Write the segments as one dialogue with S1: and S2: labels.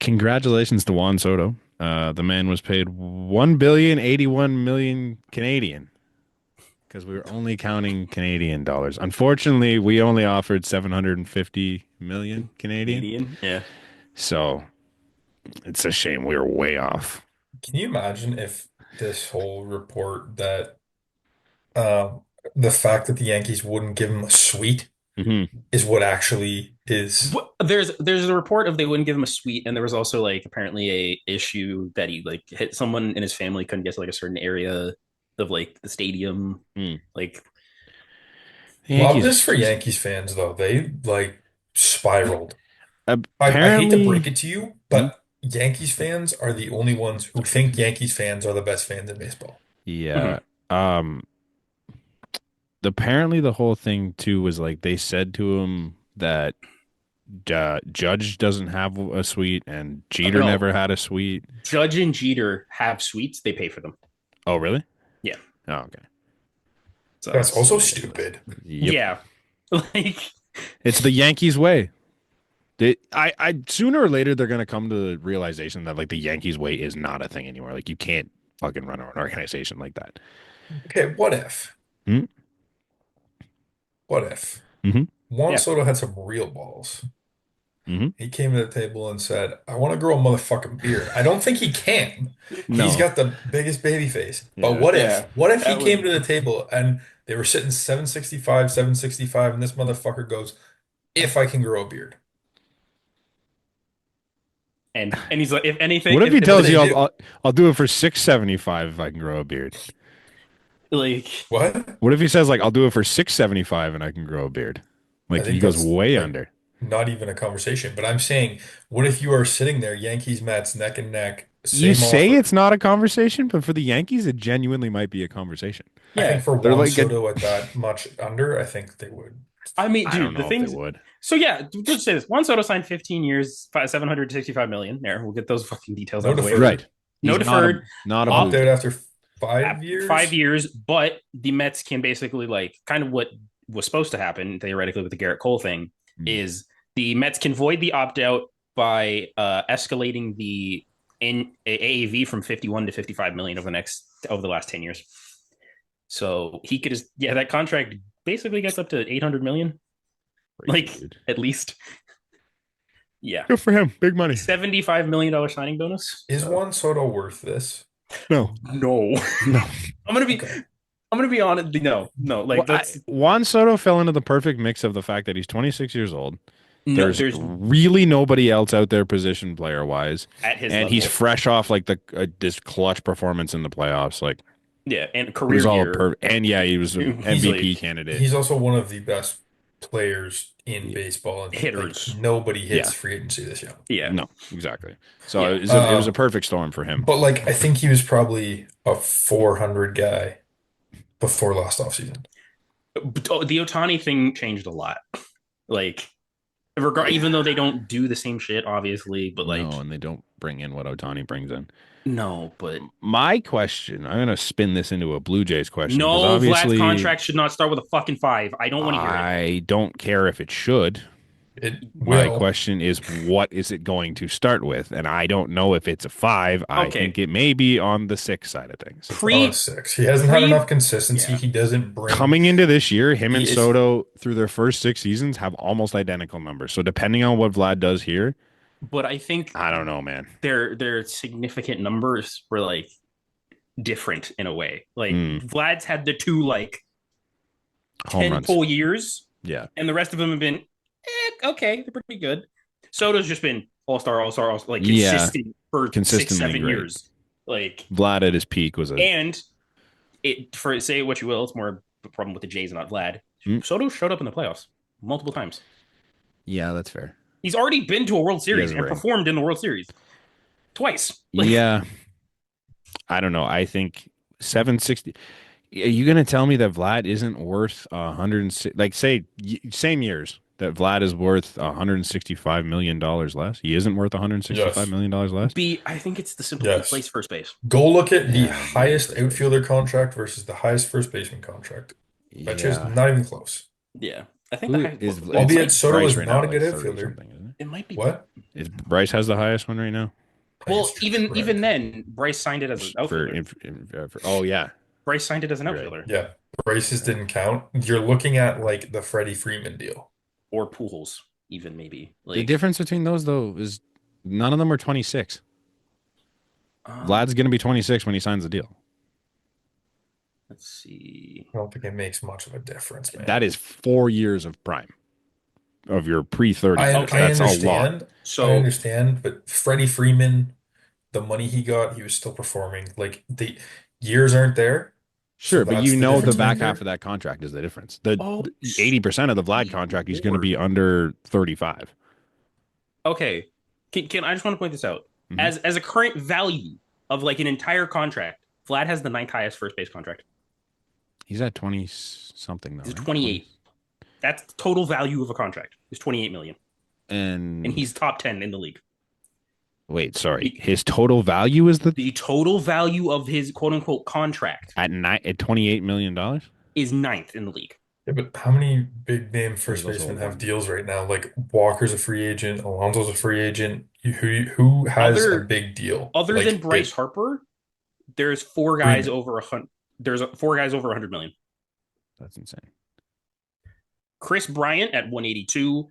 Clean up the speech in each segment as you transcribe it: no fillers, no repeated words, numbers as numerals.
S1: Congratulations to Juan Soto. The man was paid 1,081,000,000 Canadian because we were only counting Canadian dollars. Unfortunately, we only offered 750 million Canadian.
S2: Canadian. Yeah.
S1: So it's a shame we were way off.
S3: Can you imagine if this whole report that um, the fact that the Yankees wouldn't give him a suite
S1: Hmm.
S3: is what actually is?
S2: There's a report of they wouldn't give him a suite, and there was also like apparently a issue that he like hit someone in his family couldn't get to like a certain area of like the stadium.
S1: Mm.
S2: Like
S1: The
S3: Love
S1: Yankees
S3: this for Yankees fans though. They like spiraled. I hate to
S1: apparently.
S3: break it to you,
S1: Hmm?
S3: but Yankees fans are the only ones who think Yankees fans are the best fans in baseball.
S1: Yeah.
S2: mhm.
S1: Um. Apparently, the whole thing too was like they said to him that Judge doesn't have a suite and Jeter
S2: No,
S1: never had a suite.
S2: Judge and Jeter have suites. They pay for them.
S1: Oh, really?
S2: Yeah.
S1: Oh, okay.
S2: So
S3: That's
S2: it's
S3: also stupid.
S1: Yep.
S2: yeah. Like
S1: It's the Yankees way. I sooner or later they're gonna come to the realization that like the Yankees way is not a thing anymore. Like you can't fucking run an organization like that.
S3: Okay, what if?
S1: Hmm.
S3: What if
S1: Hmm.
S3: Juan
S2: yeah.
S3: Soto had some real balls?
S1: Hmm.
S3: He came to the table and said, I want to grow a motherfucking beard. I don't think he can. He's
S1: No.
S3: got the biggest baby face. But
S1: Yeah.
S3: what if?
S2: Yeah.
S3: What if he
S2: That
S3: came
S2: would
S3: to the table and they were sitting 765, and this motherfucker goes, if I can grow a beard?
S2: and he's like if anything
S1: What if he
S3: What do
S1: tells
S3: they
S1: you
S3: do?
S1: I'll do it for 675 if I can grow a beard?
S2: like
S3: What?
S1: What if he says like I'll do it for 675 and I can grow a beard?
S3: I
S1: Like he
S3: think
S1: goes
S3: that's
S1: way
S3: like
S1: under.
S3: not even a conversation. But I'm saying, what if you are sitting there, Yankees, Mets, neck and neck,
S1: You
S3: same
S1: say it's
S3: offer?
S1: not a conversation, but for the Yankees, it genuinely might be a conversation.
S3: I think
S2: yeah.
S3: for
S1: They're
S3: Juan
S1: like,
S3: Soto at that much under, I think they would.
S2: I mean,
S1: I don't
S2: dude, the
S1: know if they
S2: things.
S1: would.
S2: So yeah, just say this: Juan Soto signed 15 years, 765 million. There, we'll get those fucking details out
S3: No
S2: of the way.
S1: Right.
S3: deferred.
S2: No
S1: He's not a
S2: deferred,
S1: Blue
S3: Opt
S2: opt
S3: out
S1: Jay.
S3: after 5 years.
S2: 5 years, but the Mets can basically like kind of what was supposed to happen theoretically with the Garrett Cole thing
S1: Hmm.
S2: is the Mets can void the opt out by escalating the AAV from 51 to 55 million over the last 10 years. So he could just that contract basically gets up to 800 million,
S1: Crazy,
S2: like
S1: dude.
S2: at least. Yeah.
S1: Good for him. Big money.
S2: $75 million signing bonus.
S3: Is
S2: So
S3: Juan Soto worth this?
S1: No,
S2: no.
S1: no.
S2: I'm gonna be
S3: Okay.
S2: I'm gonna be honest. No, no,
S1: Well,
S2: like that's
S1: Juan Soto fell into the perfect mix of the fact that he's 26 years old.
S2: no
S1: There's
S2: there's
S1: really nobody else out there position player wise,
S2: at his
S1: and he's
S2: level.
S1: fresh off like the this clutch performance in the playoffs. Like
S2: Yeah, and
S1: it was
S2: career
S1: all
S2: year.
S1: perfect. And yeah, he was an
S2: He's
S1: MVP
S2: like
S1: candidate.
S3: He's also one of the best players in
S1: Yeah,
S3: baseball, and like
S2: hitters.
S3: nobody hits
S1: yeah.
S3: free agency this young.
S2: Yeah.
S1: No, exactly. So
S2: Yeah.
S1: it was a perfect storm for him.
S3: But like I think he was probably a 400 guy before last offseason.
S2: But the Otani thing changed a lot. Like even though they don't do the same shit, obviously, but like
S1: No, and they don't bring in what Otani brings in.
S2: no, but
S1: My question, I'm going to spin this into a Blue Jays question because
S2: no, Vlad's
S1: obviously
S2: contract should not start with a fucking five. I don't want to hear it.
S1: I don't care if it should.
S3: It
S1: My
S3: will.
S1: question is, what is it going to start with? And I don't know if it's a five. I think
S2: Okay.
S1: it may be on the six side of things.
S3: It's on a
S2: Pre
S3: 6. He hasn't had enough
S2: pre
S3: consistency.
S2: yeah.
S3: He doesn't bring.
S1: Coming into this year, him
S3: He
S1: and
S3: is.
S1: Soto through their first 6 seasons have almost identical numbers. So depending on what Vlad does here,
S2: But I think
S1: I don't know, man.
S2: their significant numbers were like different in a way. Like
S1: Mm,
S2: Vlad's had the two like
S1: home
S2: 10
S1: runs.
S2: pull years,
S1: Yeah.
S2: and the rest of them have been okay, they're pretty good. Soto's just been all star, like
S1: Yeah.
S2: consistent for six,
S1: Consistently
S2: 7
S1: great.
S2: years. Like
S1: Vlad at his peak was a.
S2: and it for say what you will, it's more a problem with the Jays and not Vlad.
S1: Mm,
S2: Soto showed up in the playoffs multiple times.
S1: yeah, that's fair.
S2: He's already been to a World
S1: He
S2: Series
S1: has a
S2: and
S1: ring.
S2: performed in the World Series twice. Like
S1: Yeah. I don't know. I think 760. Are you going to tell me that Vlad isn't worth 106? Like, say, same years that Vlad is worth $165 million less? He isn't worth $165
S3: Yes.
S1: million less?
S2: I think it's the simple he
S3: Yes.
S2: plays first base.
S3: Go look at the
S1: Yeah, he is
S3: highest
S1: first base.
S3: outfielder contract versus the highest first baseman contract. Bet you it's
S1: Yeah.
S3: not even close.
S2: Yeah, I think the
S1: Who
S2: high,
S1: is
S2: it's
S3: Albeit
S1: it's
S2: like
S3: Soto
S1: Bryce
S3: is
S1: right
S3: not
S1: now,
S3: a
S1: like
S3: good
S1: 30
S3: outfielder.
S1: something, isn't it?
S2: It might be.
S3: What?
S1: Is Bryce has the highest one right now
S3: I think
S2: Well,
S3: it's
S2: even
S3: Trent.
S2: then, Bryce signed it as an
S1: for,
S2: outfielder.
S1: oh yeah,
S2: Bryce signed it as an
S1: you're right.
S2: outfielder
S3: Yeah, braces didn't count. You're looking at like the Freddie Freeman deal.
S2: or Pujols, even maybe.
S1: The
S2: Like,
S1: difference between those though is none of them are 26.
S2: um,
S1: Vlad's going to be 26 when he signs the deal.
S2: let's see.
S3: I don't think it makes much of a difference,
S1: That
S3: man.
S1: is 4 years of prime of your pre-30
S3: I
S1: years.
S2: Okay,
S3: I
S1: That's a lot.
S3: understand. I
S2: so
S3: understand, but Freddie Freeman, the money he got, he was still performing. Like the years aren't there, so
S1: Sure, but
S3: that's the
S1: the
S3: difference
S1: back half of
S3: maker.
S1: that contract is the difference. The
S2: oh,
S1: 80% of the Vlad
S2: sweet
S1: contract, he's going to
S2: lord.
S1: be under 35.
S2: Okay, can I just want to point this out
S1: Hmm.
S2: as a current value of like an entire contract? Vlad has the ninth highest first base contract.
S1: He's at 20 something though,
S2: He's
S1: right? 20.
S2: 28. That's the total value of a contract. Is 28 million, and
S1: And
S2: he's top 10 in the league.
S1: wait, sorry.
S2: The,
S1: His total value is
S2: the total value of his quote unquote contract
S1: at $28 million.
S2: is ninth in the league.
S3: Yeah, but how many big name
S1: And
S3: first
S1: he's also a
S3: basemen have
S1: one.
S3: deals right now? Like Walker's a free agent, Alonso's a free agent. Who has a
S2: Other
S3: big deal?
S2: other than
S3: Like
S2: Bryce
S3: big
S2: Harper, there's four guys
S3: Freeman,
S2: over 100. There's four guys over 100 million.
S1: That's insane.
S2: Chris Bryant at 182.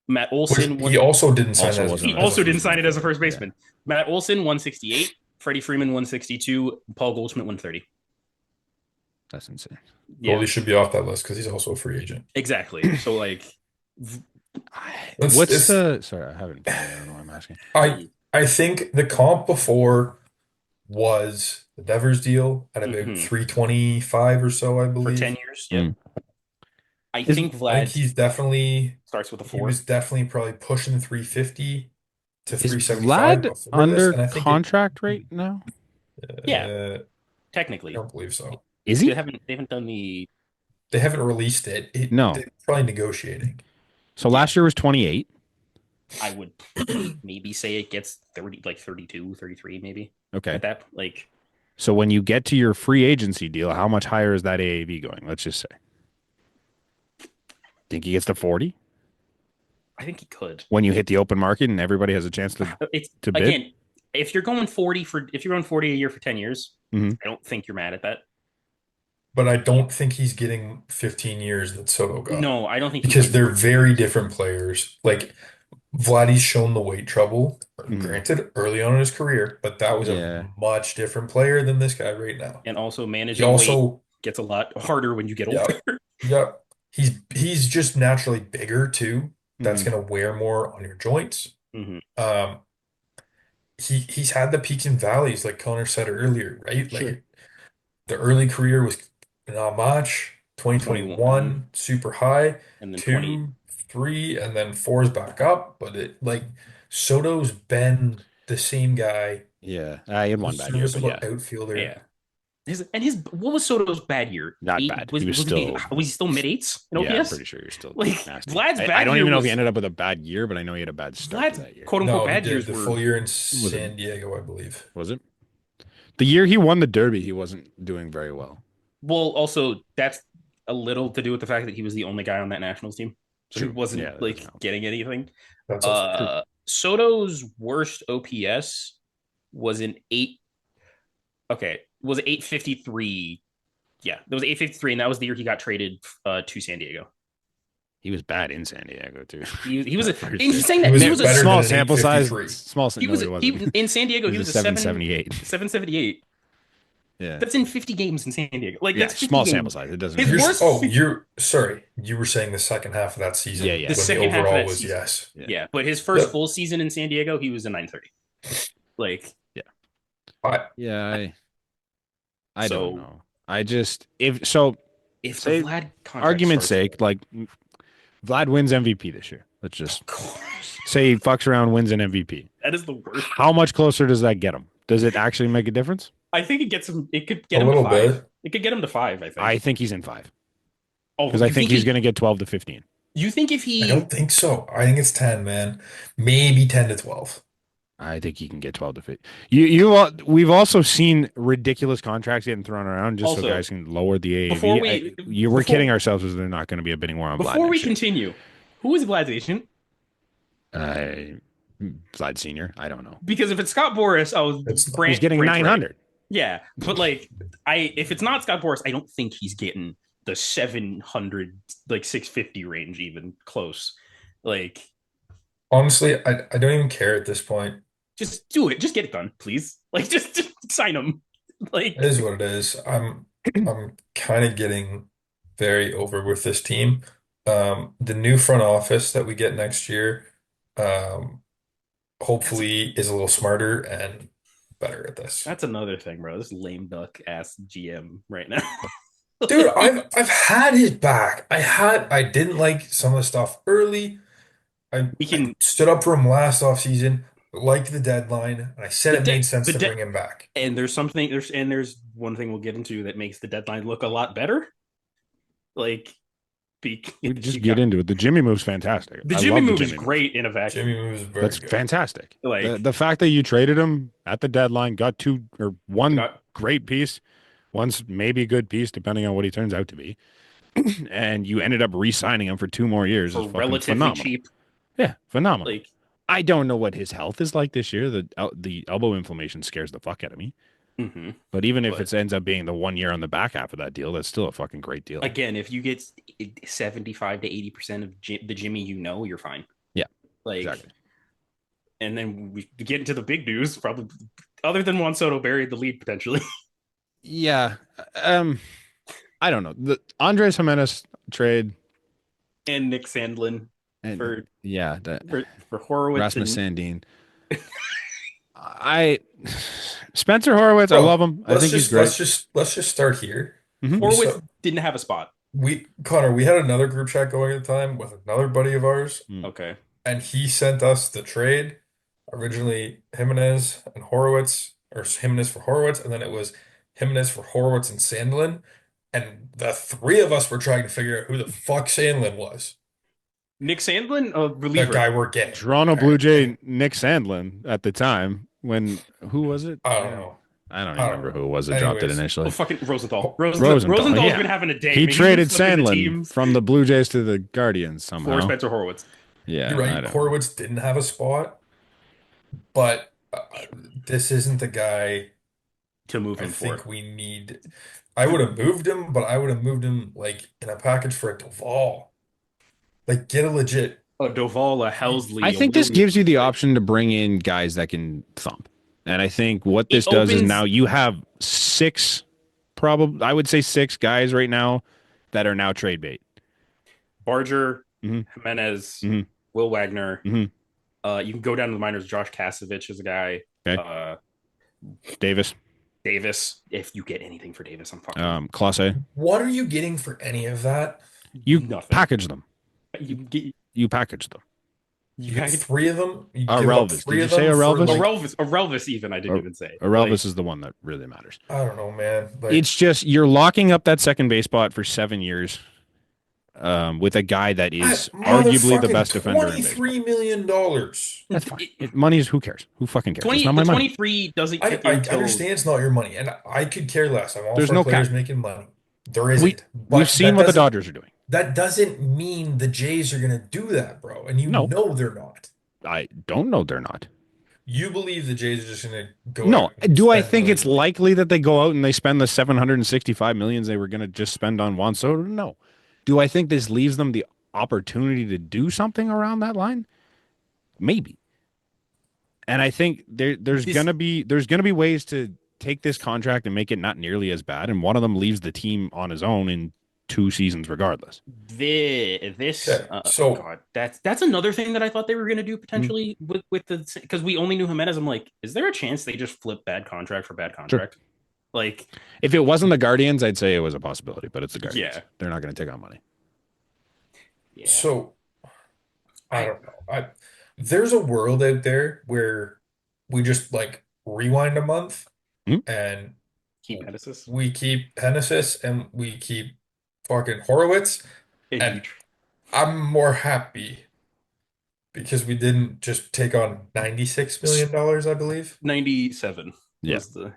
S2: Matt
S3: which
S2: Olson
S3: he
S2: one.
S3: also didn't sign
S1: Also
S3: as
S1: wasn't
S2: He
S1: a
S3: as a
S2: also
S3: first
S2: didn't sign it as a
S3: baseman.
S2: first
S1: yeah.
S2: baseman. Matt Olson 168. Freddie Freeman 162. Paul Goldschmidt 130.
S1: That's insane.
S2: Yeah,
S3: Goldie should be off that list because he's also a free agent.
S2: exactly. So like,
S3: It's
S1: What's
S3: it's
S1: the sorry, I haven't. I don't know why I'm asking.
S3: I think the comp before was the Devers deal at about
S2: mhm.
S3: 325 or so, I
S2: For 10
S3: believe.
S2: years. Yep.
S1: Mm.
S2: I
S1: Is
S2: think
S3: I think
S2: Vlad starts with a
S3: he
S2: four.
S3: was definitely probably pushing 350 to
S1: is
S3: 375
S1: Vlad
S3: before this,
S1: under
S3: and I think
S1: contract right now?
S2: Yeah,
S3: I
S2: technically.
S3: don't believe so.
S1: Is
S2: They
S1: he?
S2: haven't done the
S3: They haven't released it.
S1: No.
S3: They're probably negotiating.
S1: So
S2: yeah.
S1: last year was 28.
S2: I would maybe say it gets 30, like 32, 33, maybe
S1: Okay.
S2: at that. Like,
S1: So when you get to your free agency deal, how much higher is that AAV going? Let's just say. Think he gets to 40
S2: I think he could.
S1: when you hit the open market and everybody has a chance
S2: It's
S1: to bid?
S2: again, if you're going 40 a year for 10 years,
S1: Mhm.
S2: I don't think you're mad at that.
S3: But I don't think he's getting 15 years that Soto got
S2: No, I don't think he's
S3: because
S2: getting
S3: they're
S2: 14
S3: very
S2: years.
S3: different players. Like Vladdy's shown the weight trouble,
S1: Mhm.
S3: granted, early on in his career, but that was a
S1: Yeah.
S3: much different player than this guy right now.
S2: And also
S3: He
S2: managing weight
S3: also,
S2: gets a lot harder when you get
S3: yeah,
S2: older.
S3: yeah, he's just naturally bigger too. That's
S1: Mhm.
S3: gonna wear more on your joints.
S2: Mhm.
S3: Um, he's had the peaks and valleys, like Connor said earlier, right?
S1: Sure.
S3: Like the early career was not much.
S2: 21
S3: 2021, super high.
S2: and then 20.
S3: Two, three, and then four's back up. But it like Soto's been the same guy,
S1: Yeah. I had
S3: a
S1: one bad year, but
S3: serviceable
S1: yeah,
S3: outfielder.
S2: Yeah. His what was Soto's bad year?
S1: not
S2: Eight
S1: bad. He was
S2: he
S1: still,
S2: mid eights in
S1: yeah, I'm
S2: OPS?
S1: pretty sure you're still
S2: Like
S1: nasty.
S2: Vlad's
S1: I
S2: bad
S1: don't
S2: year
S1: even know if he
S2: was
S1: ended up with a bad year, but I know he had a bad start to
S2: Vlad's
S1: that year.
S2: quote unquote
S3: No, he
S2: bad
S3: did
S2: years
S3: the
S2: were
S3: full year in
S1: Was it?
S3: San Diego, I believe.
S1: Was it? The year he won the Derby, he wasn't doing very well.
S2: well, also that's a little to do with the fact that he was the only guy on that Nationals team. So he
S1: True.
S2: wasn't
S1: Yeah, that doesn't
S2: like
S1: help.
S2: getting anything.
S3: That's also true.
S2: Soto's worst OPS was an eight was 853. Yeah, there was 853, and that was the year he got traded to San Diego.
S1: He was bad in San Diego too.
S2: He was
S1: That
S2: a
S1: first
S2: and
S1: year.
S2: he's saying
S3: He
S2: that
S3: was
S2: he was a
S3: better than
S1: Small
S3: an
S1: sample size.
S3: 853.
S1: No, he wasn't.
S2: in San Diego,
S1: He
S2: he
S1: was
S2: was
S1: a
S2: a
S1: 778.
S2: 778.
S1: Yeah.
S2: That's in 50 games in San Diego. Like
S1: Yeah,
S2: that's 50
S1: small sample
S2: games.
S1: size. It doesn't
S2: His
S1: really matter.
S2: worst
S3: You're sorry. You were saying the second half of that
S1: Yeah,
S3: season
S1: yeah.
S2: the
S3: when the
S2: second half of
S3: overall
S2: that
S3: was
S2: season.
S3: yes.
S1: Yeah.
S2: Yeah, but his first
S3: Yep.
S2: full season in San Diego, he was a 930. Like
S1: Yeah.
S3: I,
S1: Yeah, I don't
S2: so
S1: know. I just if so
S2: if the
S1: say
S2: Vlad contract
S1: argument's
S2: starts,
S1: sake, like Vlad wins MVP this year. Let's just
S2: of course,
S1: say he fucks around, wins an MVP.
S2: that is the worst.
S1: How much closer does that get him? Does it actually make a difference?
S2: I think it gets him. It could
S3: a
S2: get him to
S3: little
S2: five.
S3: bit.
S2: It could get him to five. I think.
S1: I think he's in 5
S2: Oh,
S1: because I think he's going to get 12 to 15.
S2: You think if
S3: I
S2: he?
S3: don't think so. I think it's 10, man. Maybe 10 to 12.
S1: I think he can get 12 to 15. We've also seen ridiculous contracts getting thrown around just so
S2: Also,
S1: guys can lower the
S2: before
S1: AAV.
S2: we
S1: We're
S2: before
S1: kidding ourselves as they're not going to be a bidding war on Vlad
S2: before we
S1: next year.
S2: continue, who is Vlad's agent?
S1: I Vlad Senior. I don't know.
S2: Because if it's Scott Boris, oh,
S3: It's
S1: He's
S2: Grant
S1: getting
S2: Grant's right.
S1: 900.
S2: Yeah, but like if it's not Scott Boris, I don't think he's getting the 700 like 650 range even close. Like
S3: honestly, I don't even care at this point.
S2: just do it. Just get it done, please. Like just sign him.
S3: It
S2: Like
S3: is what it is. I'm kind of getting very over with this team. The new front office that we get next year, um,
S2: that's
S3: hopefully is a little smarter and better at this.
S2: that's another thing, bro. This lame duck ass GM right now.
S3: Dude,
S2: Like,
S3: I've had his back. I didn't like some of the stuff early.
S2: we
S3: I
S2: can
S3: stood up for him last offseason, liked the deadline, and I said
S2: the
S3: it
S2: de-
S3: made sense
S2: the
S3: to
S2: de-
S3: bring him back.
S2: and there's one thing we'll get into that makes the deadline look a lot better. Like
S1: We just
S2: you
S1: get
S2: got
S1: into it. The Jimmy move's fantastic.
S2: the
S1: I
S2: Jimmy
S1: love the
S2: move is
S1: Jimmy move.
S2: great in a
S3: Jimmy
S2: vacuum.
S3: moves very
S1: That's
S3: good.
S1: fantastic. The
S2: Like
S1: the fact that you traded him at the deadline, got two or
S2: you
S1: one
S2: got
S1: great piece, one's maybe a good piece depending on what he turns out to be, and you ended up re-signing him for 2 more years is
S2: for
S1: fucking
S2: relatively
S1: phenomenal.
S2: cheap.
S1: Yeah, phenomenal.
S2: Like
S1: I don't know what his health is like this year. The elbow inflammation scares the fuck out of me.
S2: mhm.
S1: But even if
S2: But
S1: it ends up being the 1 year on the back half of that deal, that's still a fucking great deal.
S2: again, if you get 75 to 80% of the Jimmy, you're fine.
S1: Yeah,
S2: Like,
S1: exactly.
S2: and then we get into the big news. Probably other than Juan Soto buried the lead potentially,
S1: Yeah. I don't know. The Andres Gimenez trade
S2: and Nick Sandlin
S1: and
S2: for
S1: yeah, that
S2: for Horowitz
S1: Rasmus
S2: and
S1: Sandin. I Spencer Horowitz, I love
S3: Bro,
S1: him. I think he's great.
S3: let's just start here.
S1: Hmm.
S3: We
S2: Horowitz
S3: saw
S2: didn't have a spot.
S3: Connor, we had another group chat going at the time with another buddy of ours,
S1: Mm.
S2: Okay,
S3: and he sent us the trade. Originally Jimenez and Horowitz, or Jimenez for Horowitz, and then it was Jimenez for Horowitz and Sandlin. And the three of us were trying to figure out who the fuck Sandlin was.
S2: Nick Sandlin, a
S3: The
S2: reliever.
S3: guy we're getting.
S1: Toronto
S3: All right.
S1: Blue Jay
S3: And
S1: Nick Sandlin at the time when who was it?
S3: I don't know.
S1: I don't even
S3: I don't
S1: remember
S3: know.
S1: who it was that dropped it
S3: Anyways,
S2: Oh,
S1: initially.
S2: fucking Rosenthal.
S3: Ho-
S1: Rosenthal,
S2: Rosenthal's
S1: yeah.
S2: been having a day.
S1: He
S2: Man. He's been
S1: traded
S2: flipping the
S1: Sandlin
S2: teams
S1: from the Blue Jays to the Guardians
S2: for
S1: somehow.
S2: Spencer Horowitz.
S1: Yeah,
S3: you're
S1: I
S3: right.
S1: don't know.
S3: Horowitz didn't have a spot, but this isn't the guy
S2: To move
S3: I
S2: him for.
S3: think we need. I would have moved him, but I would have moved him like in a package for a Duvall. Like get a legit.
S2: A Doval, a Helsley,
S1: I
S2: a
S1: think this
S2: Williams.
S1: gives you the
S2: Like,
S1: option to bring in guys that can thump. And I think what
S2: it
S1: this does is
S2: opens
S1: now you have six, probably, I would say six guys right now that are now trade bait.
S2: Barger,
S1: Hmm.
S2: Gimenez,
S1: Hmm.
S2: Will Wagner.
S1: Hmm.
S2: You can go down to the minors. Josh Kasevich is a guy.
S1: Okay. Davis,
S2: Davis. If you get anything for Davis, I'm fucking
S1: Clase.
S3: What are you getting for any of that?
S1: You
S2: nothing.
S1: package them.
S2: You get
S1: You package them.
S3: You
S2: you
S3: get
S2: get
S3: three of them. You
S1: A
S3: give up
S1: Relvis.
S3: three
S1: Did
S3: of
S1: you say
S3: them
S1: a
S3: for
S1: Relvis?
S3: like
S2: a Relvis even. I didn't even say
S1: A Relvis is the one that really matters.
S3: I don't know, man. Like
S1: It's just you're locking up that second base spot for 7 years with a guy that is arguably the best defender in baseball.
S3: $23 million.
S1: That's fine. Money is who cares? Who fucking cares? It's
S2: 20
S1: not
S2: the
S1: my money.
S2: 23 doesn't
S3: I,
S2: kick
S3: I
S2: in until
S3: understand it's not your money, and I could care less. I'm all
S1: There's
S3: for
S1: no
S3: players
S1: cap.
S3: making money. There
S1: We
S3: isn't,
S1: we've
S3: but
S1: seen what the Dodgers are doing.
S3: that doesn't mean the Jays are gonna do that, bro. And you
S1: No,
S3: know they're not.
S1: I don't know they're not.
S3: You believe the Jays are just gonna go
S1: No,
S3: out and
S1: do I
S3: spend
S1: think it's
S3: willy-nilly.
S1: likely that they go out and they spend the 765 millions they were going to just spend on Juan Soto? No. Do I think this leaves them the opportunity to do something around that line? Maybe. And I think there's
S2: this
S1: gonna be ways to take this contract and make it not nearly as bad. And one of them leaves the team on his own in 2 seasons, regardless.
S2: this
S3: Okay,
S2: oh
S3: so
S2: god, that's another thing that I thought they were going to do potentially with the because we only knew Jimenez. I'm like, is there a chance they just flip bad contract for bad
S1: Sure.
S2: contract? Like,
S1: If it wasn't the Guardians, I'd say it was a possibility, but it's the Guardians.
S2: Yeah.
S1: They're not going to take on money.
S2: yeah,
S3: so I
S2: I
S3: don't know. There's a world out there where we just like rewind a month
S1: Hmm?
S3: and
S2: keep Genesis
S3: we keep Hennessis and we keep fucking Horowitz,
S2: and
S3: and
S2: you
S3: I'm more happy because we didn't just take on $96 million, I believe.
S2: 97
S1: Yeah.
S2: was the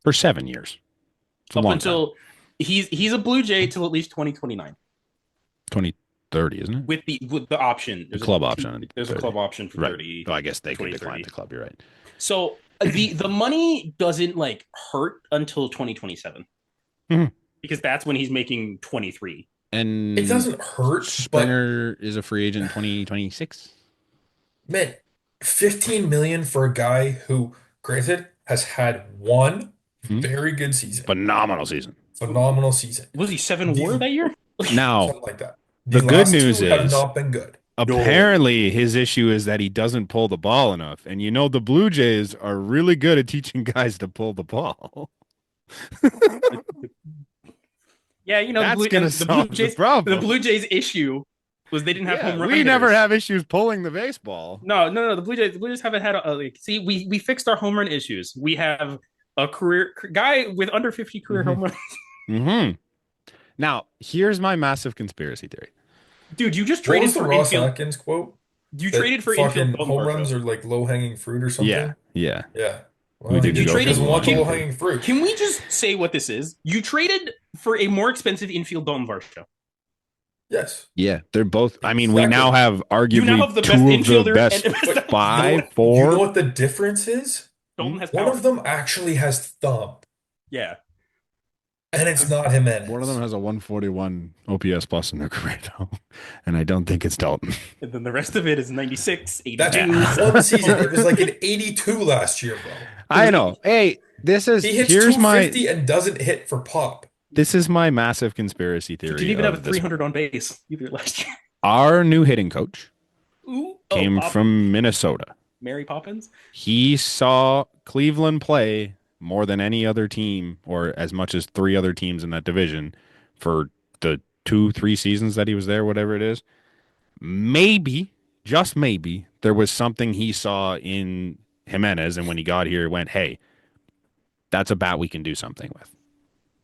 S1: For 7 years. It's a
S2: up
S1: long
S2: until he's a Blue Jay till at least 2029.
S1: 20. 30, isn't it?
S2: with the option.
S1: The club option on
S2: There's a
S1: 30.
S2: club option for
S1: Right.
S2: 30
S1: Well, I guess
S2: for
S1: they could decline
S2: 2030.
S1: the club. You're right.
S2: So the money doesn't like hurt until 2027
S1: Mhm.
S2: because that's when he's making 23.
S3: It
S1: And
S3: doesn't hurt, but
S1: Springer is a free agent in 2026.
S3: man, 15 million for a guy who, granted, has had one
S1: Hmm?
S3: very good season,
S1: Phenomenal season.
S3: phenomenal season.
S2: Was he 7 WAR
S3: These
S2: that year?
S1: Now,
S3: something like that.
S1: the
S3: The
S1: good
S3: last
S1: news
S3: two have
S1: is
S3: not been good.
S2: No.
S1: apparently his issue is that he doesn't pull the ball enough. And you know, the Blue Jays are really good at teaching guys to pull the ball.
S2: Yeah, you know
S1: That's going to
S2: the Blue
S1: solve the
S2: Jays. The
S1: problem.
S2: Blue Jays issue was they didn't have
S1: Yeah,
S2: home run
S1: we
S2: hitters.
S1: never have issues pulling the baseball.
S2: No. The Blue Jays haven't had like. See, we fixed our home run issues. We have a career guy with under 50 career
S1: Mm-hmm.
S2: home runs.
S1: Mm-hmm. Now, here's my massive conspiracy theory.
S2: Dude, you just
S3: What
S2: traded
S3: was the
S2: for
S3: Ross
S2: infield.
S3: Atkins quote?
S2: You
S3: That
S2: traded for infield
S3: fucking
S2: Dalton
S3: home
S2: Varsho.
S3: runs are like low-hanging fruit or
S1: Yeah,
S3: something?
S1: yeah.
S3: Yeah.
S1: We
S3: Well,
S1: didn't
S2: You
S1: go
S2: traded.
S3: doesn't want the
S1: through
S3: low-hanging fruit.
S2: Can we just say what this is? You traded for a more expensive infield Dalton Varsho.
S3: Yes.
S1: Yeah, they're both. I mean, we
S3: Exactly.
S1: now have
S2: You now
S1: arguably
S2: have the best
S1: two of the
S2: infielder
S1: best
S2: and best
S3: But
S1: five,
S3: you know
S1: four.
S3: what the difference is?
S2: Dalton has
S3: One
S2: power.
S3: of them actually has thump,
S2: Yeah.
S3: and it's not
S1: One of them
S3: Gimenez.
S1: has a 141 OPS plus in their career, though, and I don't think it's Dalton.
S2: And then the rest of it is 96, 82.
S3: That's one season. It was like an 82 last year, bro.
S1: I know. Hey,
S3: He hits
S1: here's my
S3: 250 and doesn't hit for pop.
S1: this is my massive conspiracy
S2: He
S1: theory
S2: didn't even have a
S1: of this
S2: 300
S1: one.
S2: on base either last year.
S1: Our new hitting coach
S2: Ooh,
S1: came from Minnesota.
S2: Mary Poppins.
S1: He saw Cleveland play more than any other team, or as much as three other teams in that division, for the 2, 3 seasons that he was there, whatever it is. Maybe, just maybe, there was something he saw in Gimenez, and when he got here, went, "Hey, that's a bat we can do something with."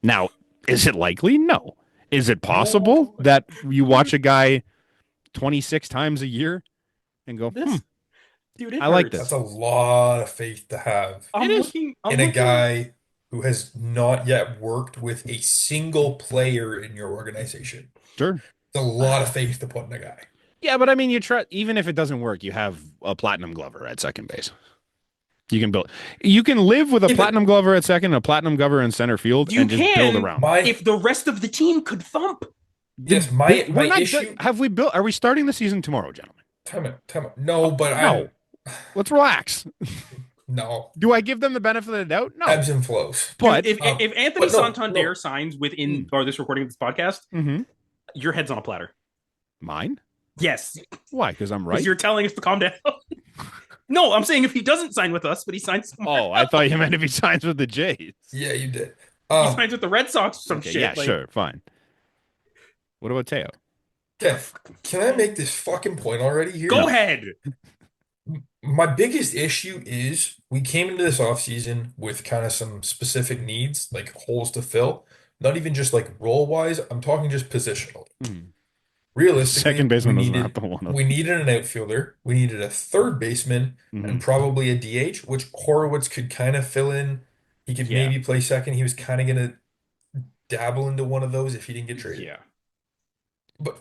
S1: Now, is it likely? No. Is it possible that you watch a guy 26 times a year and go,
S2: This dude, it
S1: I like
S2: hurts.
S3: That's
S1: this.
S3: a lot of faith to have
S2: I'm
S1: It is.
S2: looking.
S3: in a guy who has not yet worked with a single player in your organization.
S1: Sure.
S3: It's a lot of faith to put in a guy.
S1: Yeah, but I mean, you try, even if it doesn't work, you have a platinum glover at second base. You can live with a
S3: Yeah, but-
S1: platinum glover at second and a platinum glover in center field
S2: You
S1: and just build
S2: can
S1: around.
S2: if the rest of the team could thump.
S3: Yes,
S1: We're
S3: my
S1: not
S3: issue.
S1: have we built? Are we starting the season tomorrow, gentlemen?
S3: Time out. No, but
S1: No. Let's relax.
S3: no
S1: Do I give them the benefit of the doubt? No.
S3: ebbs and flows.
S1: But
S2: if Anthony
S3: but no,
S2: Santander
S3: no.
S2: signs within or this recording of this podcast,
S1: Mhm.
S2: your head's on a platter.
S1: Mine?
S2: Yes,
S1: Why? Because I'm
S2: because
S1: right.
S2: you're telling us to calm down. No, I'm saying if he doesn't sign with us, but he signs somewhere
S1: Oh, I thought you meant if he signs with the Jays.
S3: Yeah, you did.
S2: he signs with the Red Sox or some
S1: Okay,
S2: shit.
S1: yeah,
S2: like,
S1: sure, fine. What about Teo?
S3: Okay, can I make this fucking point already here?
S2: Go ahead.
S3: My biggest issue is we came into this offseason with kind of some specific needs, like holes to fill. Not even just like role wise, I'm talking just positionally.
S1: Mhm.
S3: Realistically,
S1: Second baseman
S3: we
S1: was not
S3: needed
S1: the one.
S3: we needed an outfielder, we needed a third baseman,
S1: Mhm.
S3: and probably a DH, which Horowitz could kind of fill in. He could
S2: Yeah.
S3: maybe play second. He was kind of gonna dabble into one of those if he didn't get traded.
S2: Yeah.
S3: But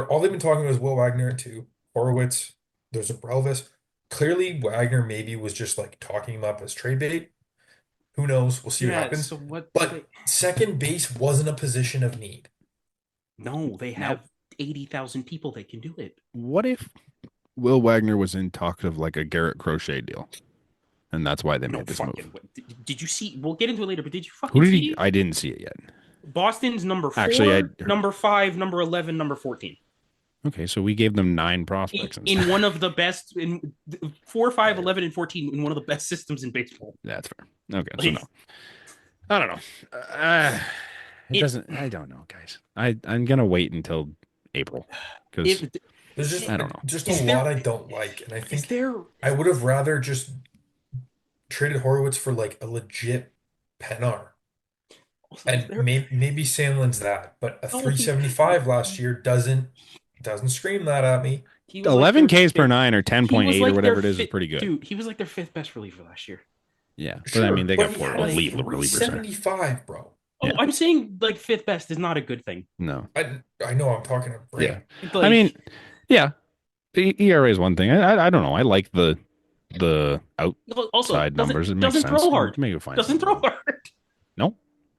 S3: all they've been talking about is Will Wagner too. Horowitz, there's a Brelvis. Clearly, Wagner maybe was just like talking him up as trade bait. Who knows? We'll see what happens.
S2: So what?
S3: But second base wasn't a position of need.
S2: No, they have 80,000 people that can do it.
S1: What if Will Wagner was in talks of like a Garrett Crochet deal, and that's why they
S2: No
S1: made this
S2: fucking.
S1: move?
S2: Did you see? We'll get into it later, but did you
S1: Who
S2: fucking
S1: did
S2: see?
S1: he? I didn't see it yet.
S2: Boston's number 4,
S1: Actually, I heard-
S2: number 5, number 11, number 14.
S1: Okay, so we gave them 9 prospects.
S2: In one of the best, in 4, 5, 11, and 14, in one of the best systems in baseball.
S1: That's fair. Okay, so
S2: Like-
S1: no. I don't know. It doesn't. I don't know, guys. I'm gonna wait until April because
S3: There's just
S1: I don't know.
S3: just
S2: Is
S3: a
S2: there-
S3: lot I don't like, and I
S2: Is
S3: think
S2: there?
S3: I would have rather just traded Horowitz for like a legit Pennar. And maybe Sandlin's that, but a
S2: No,
S3: 375 last year doesn't scream that at me.
S2: He was like
S1: 11
S2: their
S1: Ks per
S2: fifth-
S1: 9 or
S2: he
S1: 10.8
S2: was
S1: or
S2: like
S1: whatever it
S2: their
S1: is
S2: fifth-
S1: pretty good.
S2: Dude, he was like their 5th best reliever last year.
S1: Yeah, but I
S3: Sure,
S1: mean they
S3: but
S1: got
S3: he
S1: 4
S3: had a
S1: elite relievers there.
S3: 375, bro.
S2: Oh,
S1: Yeah.
S2: I'm saying like fifth best is not a good thing.
S1: No.
S3: I know I'm talking a
S1: Yeah.
S3: brain.
S1: I mean,
S2: Like
S1: yeah. ERA is one thing. I don't know. I like the
S2: also
S1: outside numbers. It makes
S2: doesn't
S1: sense.
S2: throw
S1: You
S2: hard.
S1: maybe you'll find
S2: Doesn't
S1: something
S2: throw
S1: wrong.
S2: hard.
S1: No,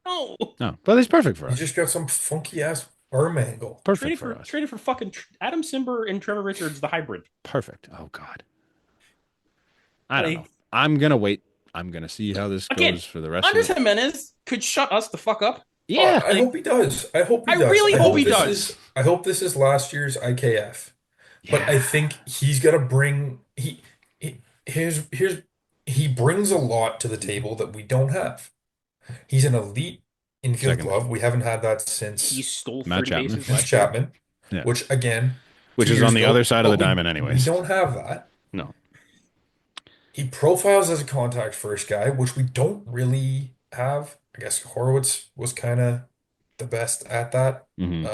S2: No.
S1: no. But it's perfect for
S3: You
S1: us.
S3: just got some funky ass arm angle.
S1: Perfect for us.
S2: Traded for fucking Adam Simber and Trevor Richards, the hybrid.
S1: Perfect. Oh God. I don't know.
S2: Like
S1: I'm gonna wait. I'm gonna see how this
S2: again,
S1: goes for the rest of
S2: Andres
S1: the.
S2: Jimenez could shut us the fuck up.
S1: Yeah.
S3: I
S2: Like
S3: hope he does. I hope he
S2: I
S3: does.
S2: really hope he does.
S3: I hope this is last year's IKF. But I
S1: Yeah.
S3: think he's got to bring he here's he brings a lot to the table that we don't have. He's an elite infield
S1: Second
S3: glove.
S1: baseman.
S3: We haven't had that
S2: He
S3: since
S2: stole
S1: Matt
S2: 30
S1: Chapman.
S2: bases last year.
S3: Chapman,
S1: Yeah.
S3: which again,
S1: Which is
S3: 2 years
S1: on the other
S3: ago,
S1: side of the
S3: but
S1: diamond,
S3: we
S1: anyways.
S3: don't have that.
S1: No.
S3: He profiles as a contact first guy, which we don't really have. I guess Horowitz was kind of the best at that.
S1: Hmm.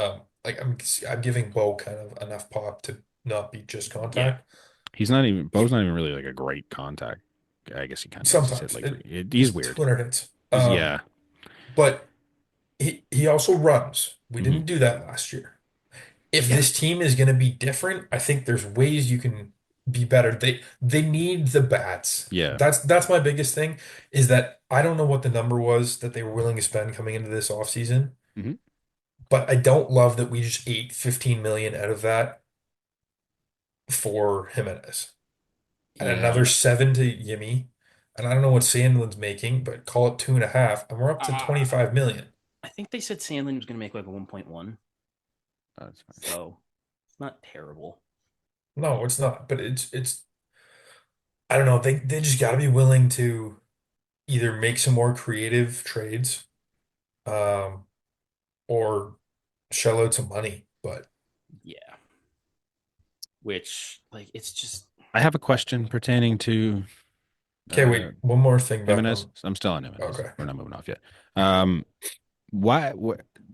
S3: Like I'm giving Bo kind of enough pop to not be just
S2: Yeah.
S3: contact.
S1: He's not even. Bo's
S3: He
S1: not even really like a great contact. I guess he kind of is. He's hit
S3: sometimes
S1: like three. He's
S3: he's
S1: weird.
S3: 200 hits.
S1: Yeah.
S3: But he also runs. We
S1: Hmm.
S3: didn't do that last year. If
S1: Yeah.
S3: this team is going to be different, I think there's ways you can be better. They need the bats.
S1: Yeah.
S3: That's my biggest thing is that I don't know what the number was that they were willing to spend coming into this offseason,
S1: Hmm.
S3: but I don't love that we just ate 15 million out of that for Gimenez and
S1: Yeah.
S3: another
S2: Yeah.
S3: 7 to Yimmy. And I don't know what Sandlin's making, but call it 2.5, and we're up to
S2: Uh,
S3: 25 million.
S2: I think they said Sandlin was going to make like a 1.1.
S1: That's fine.
S2: So it's not terrible.
S3: No, it's not, but it's I don't know. They just got to be willing to either make some more creative trades, um, or shell out some money. But
S2: Yeah. Which, like, it's just.
S1: I have a question pertaining to
S3: okay, wait,
S1: uh
S3: one more thing back
S1: Jimenez.
S3: on.
S1: I'm still on Jimenez.
S3: Okay,
S1: We're not moving off yet. Um, why?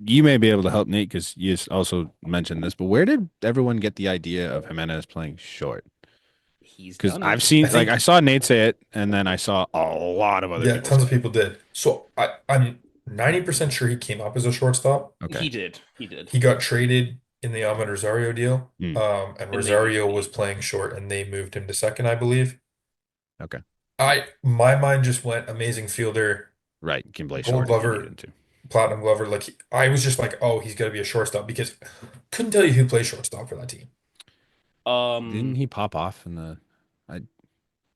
S1: You may be able to help Nate because you also mentioned this, but where did everyone get the idea of Jimenez playing short?
S2: He's
S1: Because
S2: done
S1: I've
S2: it.
S3: I
S1: seen, like, I
S3: think
S1: saw Nate say it, and then I saw a lot of other
S3: yeah,
S1: people
S3: tons
S1: say
S3: of
S1: it.
S3: people did. So I'm 90% sure he came up as a shortstop.
S1: Okay.
S2: He did. He did.
S3: He got traded in the Ahmed Rosario deal,
S1: Mm,
S3: and
S2: And they moved
S3: Rosario
S2: him to
S3: was
S2: eighth.
S3: playing short, and they moved him to second, I believe.
S1: okay.
S3: My mind just went amazing fielder,
S1: Right. Can play
S3: Gold
S1: short if you need him
S3: Glover,
S1: to.
S3: Platinum Glover. Like I was just like, oh, he's got to be a shortstop because couldn't tell you who plays shortstop for that team.
S1: Didn't
S2: Um,
S1: he pop off in the? I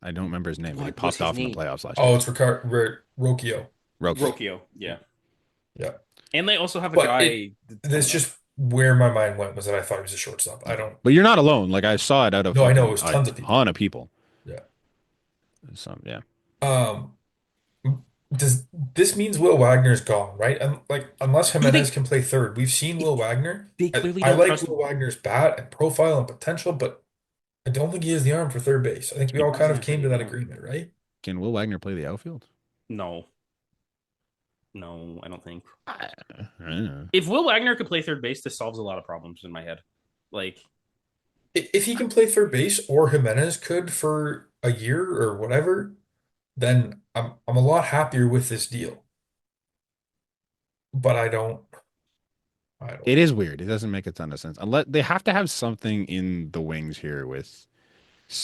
S1: I don't remember his name, but he
S2: what was
S1: popped
S2: his
S1: off in the
S2: name?
S1: playoffs last
S3: Oh,
S1: year.
S3: it's Rocchio.
S1: Rokio.
S2: Rokio. Yeah.
S3: Yeah,
S2: And they also have a
S3: but it
S2: guy that's
S3: that's
S2: coming up.
S3: just where my mind went was that I thought he was a shortstop. I
S1: Okay.
S3: don't.
S1: But you're not alone. Like I saw it out of
S3: No, I know it
S1: fucking
S3: was
S1: a
S3: tons of people.
S1: ton of people.
S3: Yeah.
S1: So yeah.
S3: Um, does this means Will Wagner's gone, right? And like, unless
S2: Do
S3: Jimenez
S2: they?
S3: can play third, we've seen Will Wagner.
S2: They
S3: I,
S2: clearly
S3: I
S2: don't
S3: like
S2: trust.
S3: Will Wagner's bat and profile and potential, but I don't think he has the arm for third base. I think we
S1: Can,
S3: all
S2: He
S3: kind
S2: doesn't
S3: of
S2: have
S3: came
S2: the
S3: to that
S2: arm.
S3: agreement, right?
S1: can Will Wagner play the outfield?
S2: No, no, I don't think.
S1: I don't know.
S2: If Will Wagner could play third base, this solves a lot of problems in my head. Like,
S3: If he can play third base or Jimenez could for a year or whatever, then I'm a lot happier with this deal. But I don't
S1: It
S3: know.
S1: is weird. It doesn't make a ton of sense. Unless they have to have something in the wings here with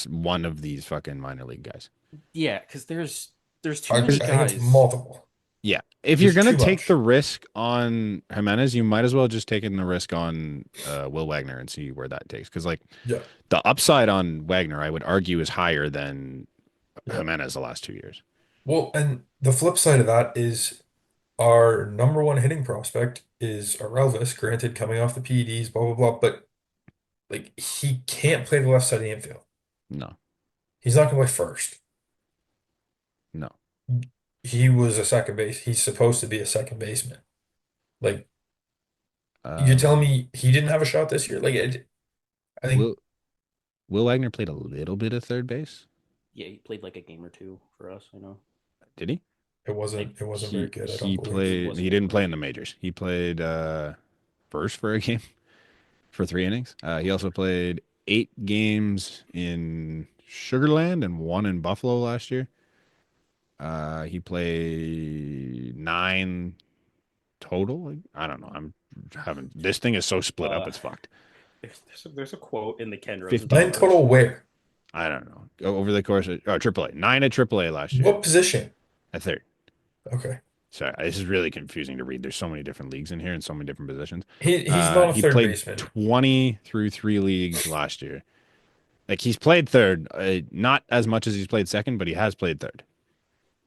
S1: one of these fucking minor league guys.
S2: yeah, because there's too
S3: I
S2: many
S3: think it's
S2: guys.
S3: multiple.
S1: Yeah. If you're
S3: There's
S1: gonna
S3: too
S1: take the
S3: much.
S1: risk on Jimenez, you might as well just take in the risk on Will Wagner and see where that takes. Because like
S3: Yeah,
S1: the upside on Wagner, I would argue, is higher than
S3: yeah.
S1: Jimenez the last 2 years.
S3: Well, and the flip side of that is our number one hitting prospect is Elvis, granted coming off the PEDs, blah blah blah, but like he can't play the left side of the infield.
S1: No,
S3: He's not gonna play first.
S1: no.
S3: He was a second base. He's supposed to be a second baseman. Like you're telling
S1: Um,
S3: me he didn't have a shot this year? I think
S1: Will Will Wagner played a little bit of third base.
S2: Yeah, he played like a game or two for us. I know.
S1: Did he?
S2: Like
S3: it wasn't very good, I don't
S1: He
S3: believe.
S1: played. He
S2: wasn't
S1: didn't play in
S2: great.
S1: the majors. He played first for a game for 3 innings. He also played 8 games in Sugarland and one in Buffalo last year. He played 9 total. Like, I don't know. I'm having this thing is so split up.
S2: Uh,
S1: It's fucked.
S2: there's a quote in the Ken
S3: Nine
S2: Rosenthal
S3: total
S2: article.
S3: where?
S1: I don't know. Over the course of AAA, 9 at AAA last year,
S3: What position?
S1: a third.
S3: Okay.
S1: So this is really confusing to read. There's so many different leagues in here and so many different positions.
S3: He's not a
S1: He
S3: third
S1: played
S3: baseman.
S1: 20 through 3 leagues last year. Like he's played third, not as much as he's played second, but he has played third.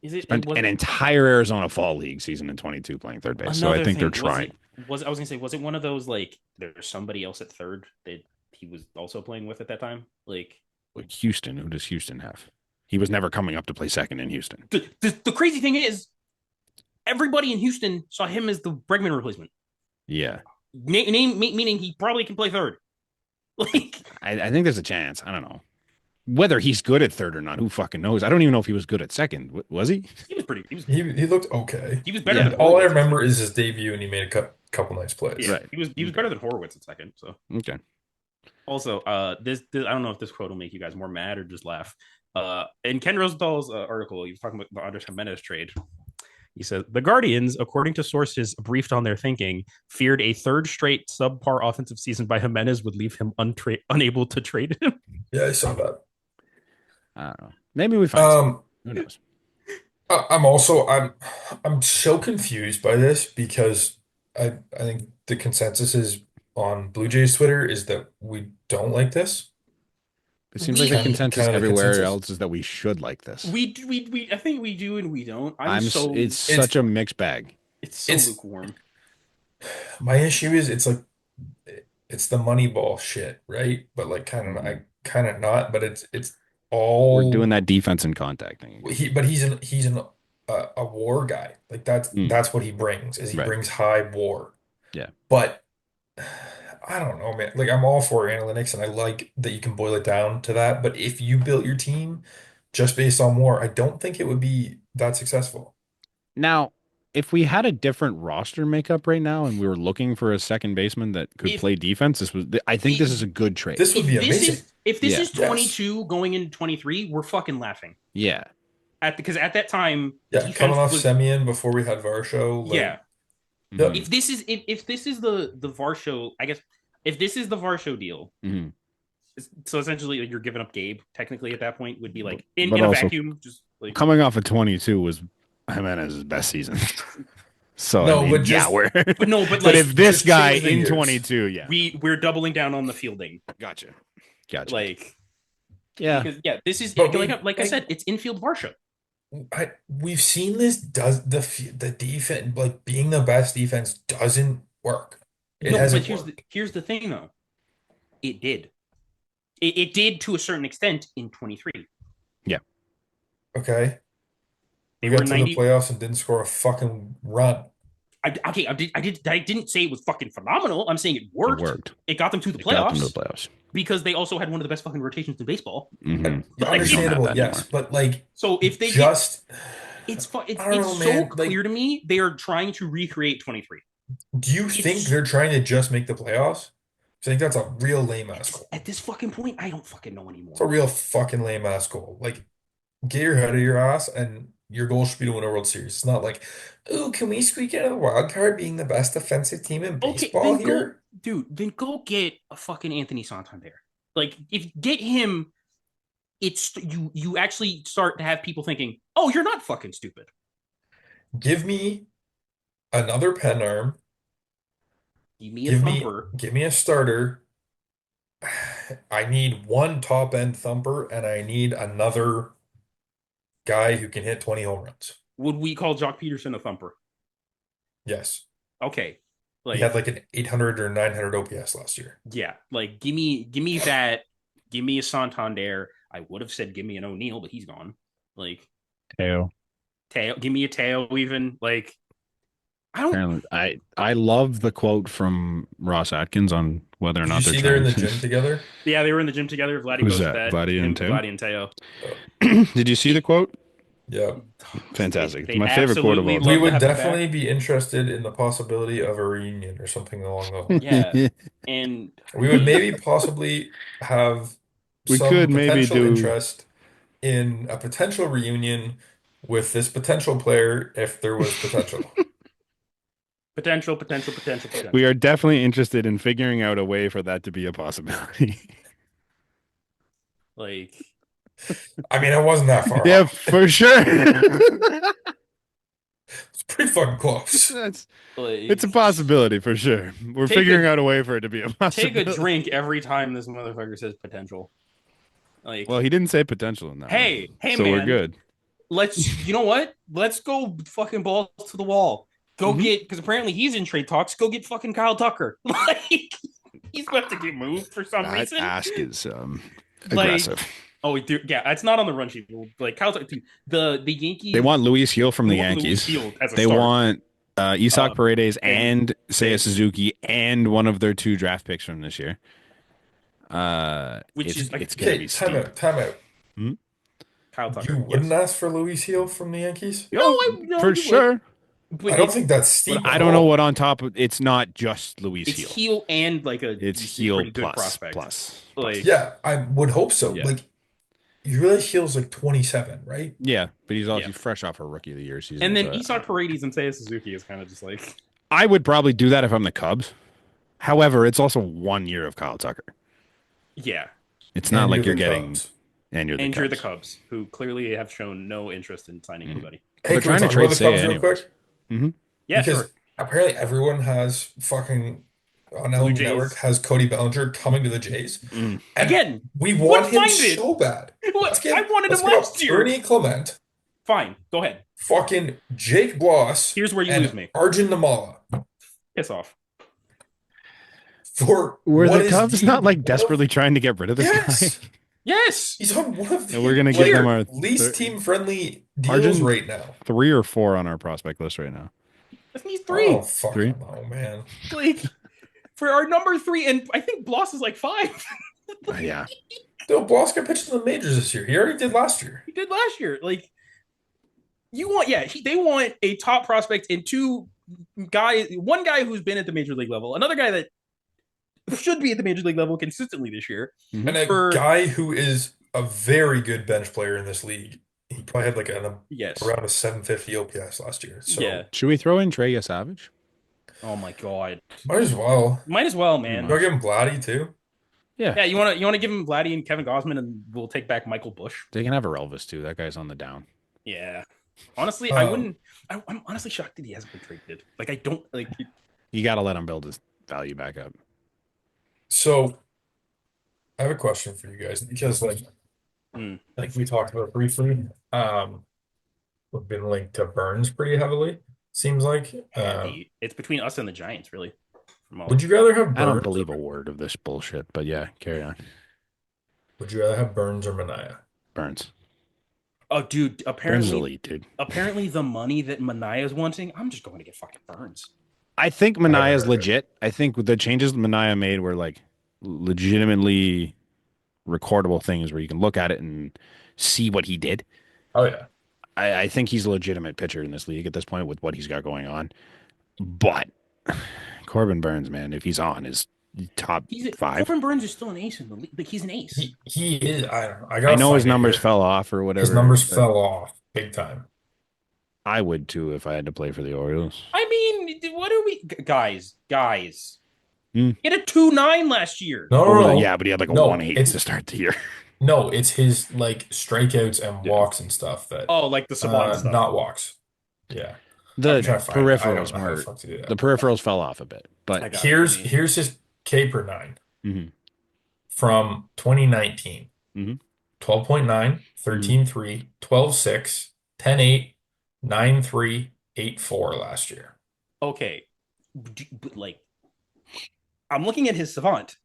S2: Is it? It
S1: Spent
S2: was
S1: an entire Arizona Fall League season in 22 playing third base. So I
S2: another
S1: think they're
S2: thing. Was
S1: trying.
S2: it? Was I was gonna say? Was it one of those like there's somebody else at third that he was also playing with at that time? Like
S1: Houston, who does Houston have? He was never coming up to play second in Houston.
S2: the crazy thing is, everybody in Houston saw him as the Bregman replacement.
S1: Yeah.
S2: Meaning he probably can play third. Like
S1: I think there's a chance. I don't know. Whether he's good at third or not, who fucking knows? I don't even know if he was good at second. Was he?
S2: he was pretty. He was
S3: He looked okay.
S2: he was better
S1: Yeah.
S2: than
S3: All I
S2: Horowitz.
S3: remember is his debut, and he made a couple nice plays.
S2: Yeah,
S1: Right.
S2: he was better than Horowitz at second. So
S1: Okay.
S2: also, this I don't know if this quote will make you guys more mad or just laugh. In Ken Rosenthal's article, he was talking about the Andres Gimenez trade. He said the Guardians, according to sources briefed on their thinking, feared a third straight subpar offensive season by Gimenez would leave him unable to trade him.
S3: Yeah, I saw that.
S1: I don't know. Maybe we find something.
S3: Um,
S1: Who knows?
S3: I'm so confused by this because I think the consensus is on Blue Jays Twitter is that we don't like this.
S1: It seems like the
S2: We
S1: consensus
S3: Kind of the
S1: everywhere
S3: consensus.
S1: else is that we should like this.
S2: we I think we do and we don't.
S1: It's
S3: It's
S1: such a mixed bag.
S2: It's so
S3: it's
S2: lukewarm.
S3: my issue is it's like it's the Moneyball shit, right? But like
S1: Mhm.
S3: I kind of not, but it's
S1: We're doing
S3: all
S1: that defense and contact thing again.
S3: but he's an a war guy. Like
S1: Mm,
S3: that's what he brings is he
S1: right.
S3: brings high war.
S1: Yeah.
S3: But I don't know, man. Like I'm all for analytics and I like that you can boil it down to that. But if you built your team just based on war, I don't think it would be that successful.
S1: Now, if we had a different roster makeup right now and we were looking for a second baseman that could
S2: If
S1: play defense, I think this is a good trade.
S3: This would be amazing.
S2: if this
S1: Yeah.
S2: is
S3: Yes.
S2: 22 going into 23, we're fucking laughing.
S1: Yeah.
S2: Because at that time
S3: Yeah, coming
S2: defense
S3: off
S2: was
S3: Semien before we had Varsho,
S2: yeah.
S3: like
S1: Hmm.
S3: yep.
S2: If this is the Varsho, I guess if this is the Varsho deal,
S1: Hmm.
S2: so essentially like, you're giving up Gabe technically at that point would be like
S1: But
S2: in a
S1: also
S2: vacuum just like
S1: coming off of 22 was Gimenez's best season. So I
S3: No,
S1: mean,
S3: but
S1: yeah,
S3: just
S1: we're
S2: but no but
S1: but
S2: like
S1: if this
S3: just
S1: guy
S3: change the
S1: in
S3: years.
S1: 22, yeah.
S2: we're doubling down on the fielding
S1: Gotcha. Gotcha.
S2: like
S1: Yeah.
S2: because yeah this is
S3: But
S2: like I said it's infield Varsho.
S3: we've seen this does the defense like being the best defense doesn't work. It
S2: No, but
S3: hasn't worked.
S2: here's the thing though. It did. It did to a certain extent in 23.
S1: Yeah.
S3: Okay.
S2: They
S3: We
S2: were
S3: got to the
S2: 90.
S3: playoffs and didn't score a fucking run.
S2: I didn't say it was fucking phenomenal. I'm saying it
S1: It
S2: worked.
S1: worked.
S2: It got them to the
S1: It got them to the
S2: playoffs
S1: playoffs.
S2: because they also had one of the best fucking rotations in baseball.
S1: Hmm.
S2: Like,
S1: We don't have
S3: Understandable,
S1: that
S3: yes,
S1: anymore.
S3: but like
S2: So if they get
S3: just
S2: it's
S3: I don't know,
S2: so
S3: man.
S2: clear
S3: Like,
S2: to me they are trying to recreate 23.
S3: do you think
S2: It's
S3: they're trying to just make the playoffs? I think that's a real lame ass goal.
S2: at this fucking point I don't fucking know
S3: It's a
S2: anymore.
S3: real fucking lame ass goal. Like, get your head out of your ass, and your goal should be to win a World Series. It's not like, ooh, can we squeak out a wild card being the best defensive team in
S2: Okay,
S3: baseball
S2: then go
S3: here?
S2: dude, then go get a fucking Anthony Santander. Like if get him it's you actually start to have people thinking, "Oh, you're not fucking stupid."
S3: Give me another pen arm.
S2: Give me a thumper.
S3: Give me a starter. I need one top end thumper, and I need another guy who can hit 20 home runs.
S2: Would we call Jock Peterson a thumper?
S3: Yes.
S2: Okay.
S3: He had
S2: Like
S3: like an 800 or 900 OPS last year.
S2: yeah, like give me that. Give me a Santander. I would have said give me an O'Neill, but he's gone. Like
S1: Teo.
S2: Teo, give me a Teo even. Like I don't
S1: Apparently, I love the quote from Ross Atkins on whether or
S3: Did you
S1: not they're
S3: see they're in
S1: trying
S3: the gym
S1: to.
S3: together?
S2: yeah, they were in the gym together. Vladdy
S1: Who's
S2: posted
S1: that?
S2: that.
S1: Vladdy
S2: Him,
S1: and Teo?
S2: Vladdy and Teo.
S1: Did you see the quote?
S3: Yeah.
S1: Fantastic.
S2: They'd
S1: My favorite quote of
S2: absolutely
S1: all
S3: We
S2: love to
S3: would
S2: have him back.
S3: definitely be interested in the possibility of a reunion or something along those lines.
S2: Yeah.
S1: time.
S2: And
S3: We would maybe possibly have
S1: We
S3: some
S1: could maybe
S3: potential
S1: do.
S3: interest in a potential reunion with this potential player if there was potential.
S2: Potential, potential, potential,
S1: We
S2: potential.
S1: are definitely interested in figuring out a way for that to be a possibility.
S2: Like,
S3: I mean, it wasn't that far
S1: Yeah,
S3: off.
S1: for sure.
S3: It's pretty fucking close.
S1: That's it's
S2: like
S1: a possibility for sure. We're
S2: take
S1: figuring
S2: a
S1: out a way for it to be a
S2: take a
S1: possibility.
S2: drink every time this motherfucker says potential.
S1: Well,
S2: Like,
S1: he didn't say potential in that
S2: hey,
S1: one,
S2: hey,
S1: so we're
S2: man,
S1: good.
S2: you know what? Let's go fucking balls to the wall. Go
S1: Hmm.
S2: get, because apparently he's in trade talks. Go get fucking Kyle Tucker. Like, he's about to get moved for some
S1: That
S2: reason.
S1: ask is
S2: Like,
S1: aggressive.
S2: oh, dude, yeah, it's not on the run sheet. Like Kyle Tucker, dude, the
S1: They
S2: Yankees,
S1: want Luis Heel from
S2: they
S1: the
S2: want Luis
S1: Yankees.
S2: Field as a
S1: They
S2: start.
S1: want Isak
S2: Um,
S1: Paredes
S2: and
S1: and Seiya
S2: say,
S1: Suzuki and one of their two draft picks from this year.
S2: which
S1: It's
S2: is like
S1: it's gonna be
S3: Okay, time
S1: steep.
S3: out, time out.
S1: Hmm?
S2: Kyle
S3: You
S2: Tucker.
S3: wouldn't
S2: Yes.
S3: ask for Luis Heel from the Yankees?
S2: No,
S1: Oh,
S2: no,
S1: for
S2: you would,
S1: sure.
S3: I
S2: but
S3: don't think that's
S1: But
S3: steep
S1: I
S3: at
S1: don't know what
S3: all.
S1: on top of it's not just Luis
S2: it's
S1: Heel.
S2: heel and like a
S1: It's
S2: decent,
S1: Heel
S2: pretty good
S1: plus
S2: prospect.
S1: plus plus.
S2: Like,
S3: Yeah, I would hope so.
S1: Yeah.
S3: Like, you realize Heel's like 27, right?
S1: Yeah, but he's
S2: yeah.
S1: also fresh off a rookie of the year season.
S2: And then
S1: So
S2: Isak Paredes and Seiya Suzuki is kind of just like,
S1: I would probably do that if I'm the Cubs. However, it's also 1 year of Kyle Tucker.
S2: yeah.
S1: It's not
S3: And you're
S1: like you're
S3: the
S1: getting
S3: Cubs.
S1: and you're the
S2: And you're the
S1: Cubs.
S2: Cubs, who clearly have shown no interest in signing
S1: Mhm.
S2: anybody.
S1: Well,
S3: Hey,
S1: they're
S3: can we
S1: trying to
S3: talk
S1: trade
S3: about the
S1: Seiya
S3: Cubs real
S1: anyways.
S3: quick?
S1: Hmm.
S2: Yeah,
S3: Because
S2: sure.
S3: apparently everyone has fucking on
S2: Blue
S3: LM Network
S2: Jays
S3: has Cody Bellinger coming to the Jays,
S1: Mm.
S3: and
S2: again.
S3: we
S2: Wouldn't
S3: want him
S2: mind it.
S3: so bad.
S2: Look, I wanted
S3: Let's
S2: him
S3: give up
S2: last year.
S3: Bernie Clement,
S2: Fine, go ahead.
S3: fucking Jake Bloss,
S2: Here's where you lose
S3: and
S2: me.
S3: Arjun Namala
S2: Piss off.
S3: for
S1: Were
S3: what
S1: the
S3: is
S1: Cubs
S3: the
S1: not like
S3: one of
S1: desperately trying to get rid of this guy?
S3: yes.
S2: Yes,
S3: He's on one of
S1: And we're
S3: the
S1: gonna give them
S3: like
S2: clear.
S1: our
S3: least team friendly deals
S1: Arjun
S3: right now.
S1: 3 or 4 on our prospect list right now.
S2: That means
S3: Oh
S2: three.
S3: fuck, I
S1: 3.
S3: know, man.
S2: Like for our number three, and I think Bloss is like five.
S1: Yeah,
S3: Dude, Bloss got pitched in the majors this year. He already did last year.
S2: He did last year. Like you want, yeah, they want a top prospect and two guys, one guy who's been at the major league level, another guy that should be at the major league level consistently this year.
S1: hmm
S3: And a
S2: For
S3: guy who is a very good bench player in this league. He probably had like
S2: yes,
S3: around a 750 OPS last year.
S2: yeah.
S3: So
S1: should we throw in Trey Savage?
S2: Oh my god,
S3: might as well.
S2: might as well,
S1: Pretty
S2: man.
S3: You want
S1: much.
S3: to give him Vladdy too?
S1: Yeah,
S2: Yeah, you want to give him Vladdy and Kevin Gosman, and we'll take back Michael Bush.
S1: they can have a Elvis too. That guy's on the down.
S2: Yeah. Honestly, I
S3: Um,
S2: wouldn't. I'm honestly shocked that he hasn't been traded. Like, I don't like.
S1: You got to let him build his value back up.
S3: so I have a question for you guys because
S2: Mm,
S3: like we talked about briefly, we've been linked to Burns pretty heavily, seems like.
S2: heavy. It's between us and the Giants, really. From all,
S3: Would you rather have
S1: I don't
S3: Burns
S1: believe a
S3: or
S1: word of this bullshit, but yeah, carry on.
S3: would you rather have Burns or Mania?
S1: Burns.
S2: oh, dude.
S1: Burns is
S2: Apparently,
S1: elite, dude.
S2: apparently, the money that Mania is wanting, I'm just going to get fucking Burns.
S1: I think
S3: I haven't
S1: Mania is
S3: heard it.
S1: legit. I think the changes Mania made were like legitimately recordable things where you can look at it and see what he did.
S3: Oh yeah.
S1: I think he's a legitimate pitcher in this league at this point with what he's got going on. But Corbin Burns, man, if he's on, is top
S2: He's
S1: 5.
S2: Corbin Burns is still an ace in the league. Like he's an ace.
S3: He is. I don't know. I
S1: I
S3: gotta
S1: know his
S3: find it
S1: numbers
S3: here.
S1: fell off or
S3: His
S1: whatever,
S3: numbers
S1: but
S3: fell off big time.
S1: I would too if I had to play for the Orioles.
S2: I mean, what are we, guys?
S1: Hmm.
S2: He had a 2.9 last year.
S3: No, no, no.
S1: Yeah, but he had like a
S3: No,
S1: 1.8 to start the year.
S3: no, it's his like strikeouts and
S1: Yeah.
S3: walks and stuff that
S2: Oh, like the Savant stuff.
S3: not walks. Yeah. I'm
S1: The
S3: trying to find it. I don't
S1: peripherals
S3: know how the
S1: were
S3: fuck to do
S1: the
S3: that.
S1: peripherals fell off a bit,
S2: I
S1: but
S2: got it. Let me.
S3: Here's his K per nine
S1: mhm,
S3: from 2019.
S1: mhm,
S3: 12.9,
S1: mhm.
S3: 13.3, 12.6, 10.8, 9.3, 8.4 last year.
S2: Okay, but like, I'm looking at his Savant.